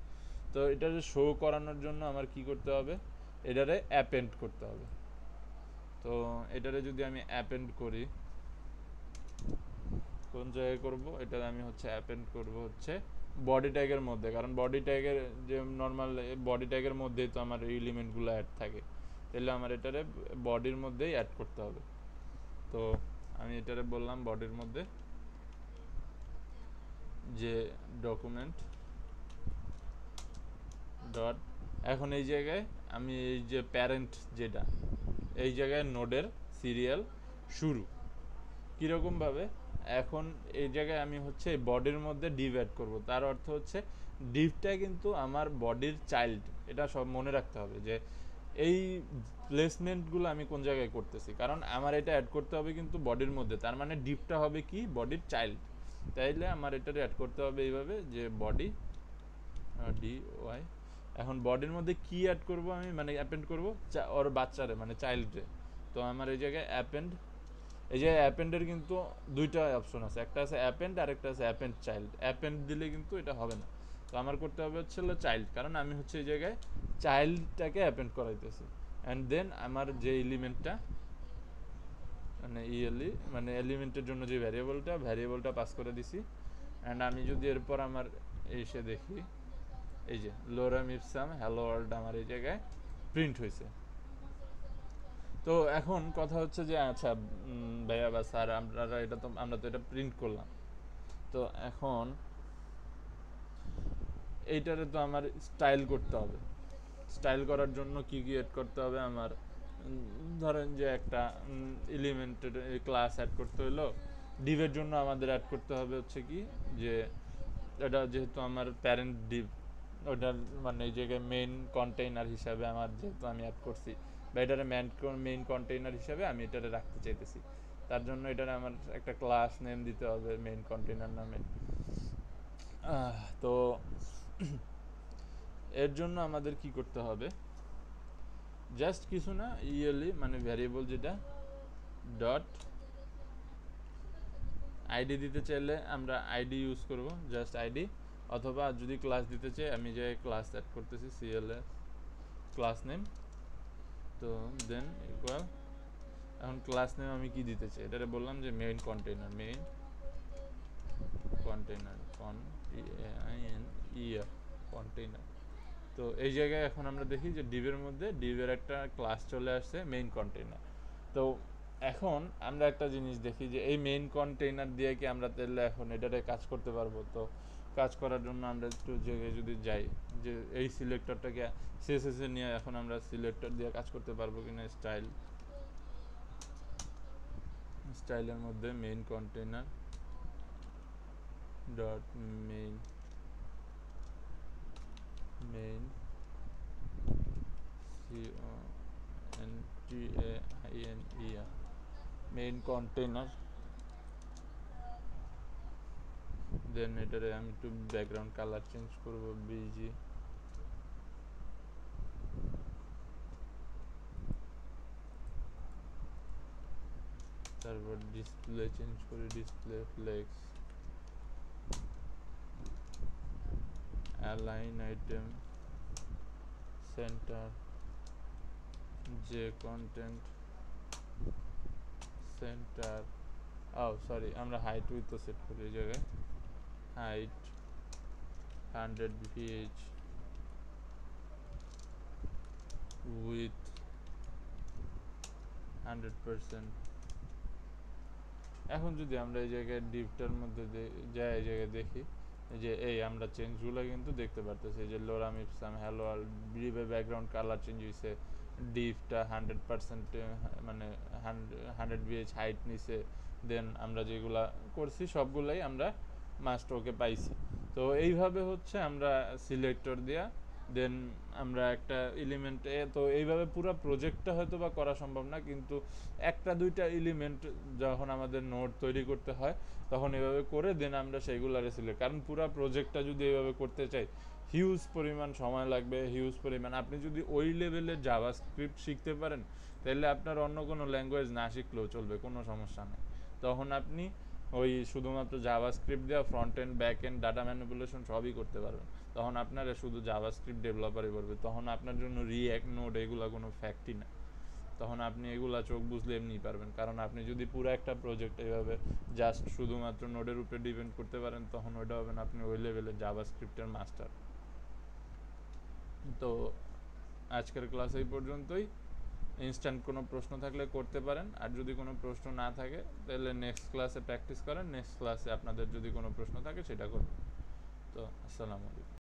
তো এটারে শো করানোর জন্য আমার কি করতে হবে, এটারে অ্যাপেন্ড করতে হবে। তো এটারে যদি আমি অ্যাপেন্ড করি, কোন জায়গায় করব, এটা আমি হচ্ছে অ্যাপেন্ড করব হচ্ছে বডি ট্যাগের মধ্যে, কারণ বডি ট্যাগের যে নর্মাল বডি ট্যাগের মধ্যেই তো আমার এলিমেন্টগুলো অ্যাড থাকে, তাহলে আমার এটারে বডির মধ্যেই অ্যাড করতে হবে। তো আমি এটারে বললাম বডির মধ্যে যে ডকুমেন্ট ডট, এখন এই জায়গায় আমি এই যে প্যারেন্ট যেটা, এই জায়গায় নোডের সিরিয়াল শুরু কীরকমভাবে, এখন এই জায়গায় আমি হচ্ছে বডির মধ্যে ডিভ অ্যাড করবো। তার অর্থ হচ্ছে ডিভটা কিন্তু আমার বডির চাইল্ড, এটা সব মনে রাখতে হবে যে এই প্লেসমেন্টগুলো আমি কোন জায়গায় করতেছি, কারণ আমার এটা অ্যাড করতে হবে কিন্তু বডির মধ্যে। তার মানে ডিভটা হবে কি বডির চাইল্ড, তাইলে আমার এটা অ্যাড করতে হবে এইভাবে যে বডি DY। এখন বডির মধ্যে কি অ্যাড করব আমি, মানে অ্যাপেন্ড করব ওর বাচ্চারে মানে চাইল্ডরে। তো আমার এই জায়গায় অ্যাপেন্ড, এই যে অ্যাপেন্ডের কিন্তু দুইটা অপশন আছে, একটা আছে অ্যাপেন্ড আর একটা আছে অ্যাপেন্ড চাইল্ড। অ্যাপেন্ড দিলে কিন্তু এটা হবে না, তো আমার করতে হবে হচ্ছে চাইল্ড, কারণ আমি হচ্ছে এই জায়গায় চাইল্ডটাকে অ্যাপেন্ড করাইতেছি। অ্যান্ড দেন আমার যে এলিমেন্টটা মানে মানে এলিমেন্টের জন্য যে ভ্যারিয়েবলটা পাস করে দিছি। অ্যান্ড আমি যদি এরপর আমার এসে দেখি এই যে লোরাম ইপসাম হ্যালো ওয়ার্ল্ড আমার এই জায়গায় প্রিন্ট হয়েছে। তো এখন কথা হচ্ছে যে আচ্ছা ভাইয়া বা স্যার, আমরা তো এটা প্রিন্ট করলাম, তো এখন এইটারে তো আমার স্টাইল করতে হবে। স্টাইল করার জন্য কি এড করতে হবে আমার, ধরেন যে একটা এলিমেন্টের ক্লাস অ্যাড করতে হলো, ডিভের জন্য আমাদের অ্যাড করতে হবে হচ্ছে কি যে এটা যেহেতু আমার প্যারেন্ট ডিভ, ওটার মানে এই জায়গায় মেইন কন্টেইনার হিসাবে আমার যেহেতু আমি অ্যাড করছি বা এটারে মেইন কন্টেইনার হিসাবে আমি এটারে রাখতে চাইতেছি, তার জন্য এটারে আমার একটা ক্লাস নেম দিতে হবে মেইন কন্টেইনার নামে। তো এর জন্য আমাদের কি করতে হবে, জাস্ট কিছু না, ইএলই মানে ভ্যারিয়েবল যেটা ডট আইডি দিতে চাইলে আমরা আইডি ইউজ করব, জাস্ট আইডি, অথবা যদি ক্লাস দিতে চাই আমি যে ক্লাস অ্যাড করতেছি সিএলএস ক্লাস নেম, তো দেন ইকুয়াল, এখন ক্লাস নেম আমি কি দিতে চাই, এটারে বললাম যে মেইন কন্টেইনার কন্টেইনার। তো এই জায়গায় এখন আমরা দেখি যে ডিভের মধ্যে ডিভের একটা ক্লাস চলে আসছে মেইন কন্টেইনার। তো এখন আমরা একটা জিনিস দেখি যে এই মেইন কন্টেইনার দিয়ে কি আমরা তাহলে এখন এটারে কাজ করতে পারবো। তো কাজ করার জন্য আমরা একটু জায়গায় যদি যাই যে এই সিলেক্টরটাকে সিএসএস নিয়ে এখন আমরা সিলেক্টর দিয়ে কাজ করতে পারবো কিনা, স্টাইলের মধ্যে main container dot main main container, then এটারে আমি একটু ব্যাকগ্রাউন্ড কালার চেঞ্জ করব বিজি, তারপর ডিসপ্লে চেঞ্জ করি display flex, align item centre, যে কন্টেন্ট সেন্টার, সরি আমরা হাইট উইথ তো সেট করি এই জায়গায়, হাইট 100 VH, উইথ 100%। এখন যদি আমরা এই জায়গায় ডিভটার মধ্যে যাই, এই জায়গায় দেখি যে এই আমরা চেঞ্জগুলো কিন্তু দেখতে পারতেছি যে লোরাম ইপসাম হ্যালো আর ডিভের ব্যাকগ্রাউন্ড কালার চেঞ্জ হয়েছে, ডিভটা 100% মানে 100 VH হাইট নিছে, দেন আমরা যেগুলা করছি সবগুলাই আমরা মাস্টারকে পাইছি। তো এইভাবে হচ্ছে আমরা সিলেক্টর দিয়া দেন আমরা একটা এলিমেন্টে, তো এইভাবে পুরো প্রজেক্টটা হয়তো বা করা সম্ভব না, কিন্তু একটা দুইটা এলিমেন্ট যখন আমাদের নোট তৈরি করতে হয় তখন এভাবে করে দেন আমরা সেইগুলারে সিলেক্ট, কারণ পুরো প্রজেক্টটা যদি এভাবে করতে চাই হিউজ পরিমাণ সময় লাগবে, হিউজ পরিমাণ। আপনি যদি ওই লেভেলের জাভাস্ক্রিপ্ট শিখতে পারেন তাহলে আপনার অন্য কোনো ল্যাঙ্গুয়েজ না শিখলেও চলবে, কোনো সমস্যা নেই। তখন আপনি ওই শুধুমাত্র জাভাস্ক্রিপ্ট দেওয়া front end back end data manipulation সবই করতে পারবেন। তখন আপনারা শুধু জাভাস্ক্রিপ্ট ডেভেলপারই করবে, তখন আপনার জন্য রিঅ্যাক্ট নোড এগুলো কোনো ফ্যাক্টই না। তখন আপনি এগুলা চোখ বুঝলে এমনি পারবেন, কারণ আপনি যদি পুরো একটা প্রজেক্ট এইভাবে জাস্ট শুধুমাত্র নোডের উপরে ডিপেন্ড করতে পারেন তখন ওইটা হবে না, আপনি ওই লেভেলের জাভাস্ক্রিপ্টের মাস্টার। তো আজকের ক্লাস এই পর্যন্তই। ইনস্ট্যান্ট কোনো প্রশ্ন থাকলে করতে পারেন, আর যদি কোনো প্রশ্ন না থাকে তাহলে নেক্সট ক্লাসে প্র্যাকটিস করেন, নেক্সট ক্লাসে আপনাদের যদি কোনো প্রশ্ন থাকে সেটা করবেন। তো আসসালামু আলাইকুম।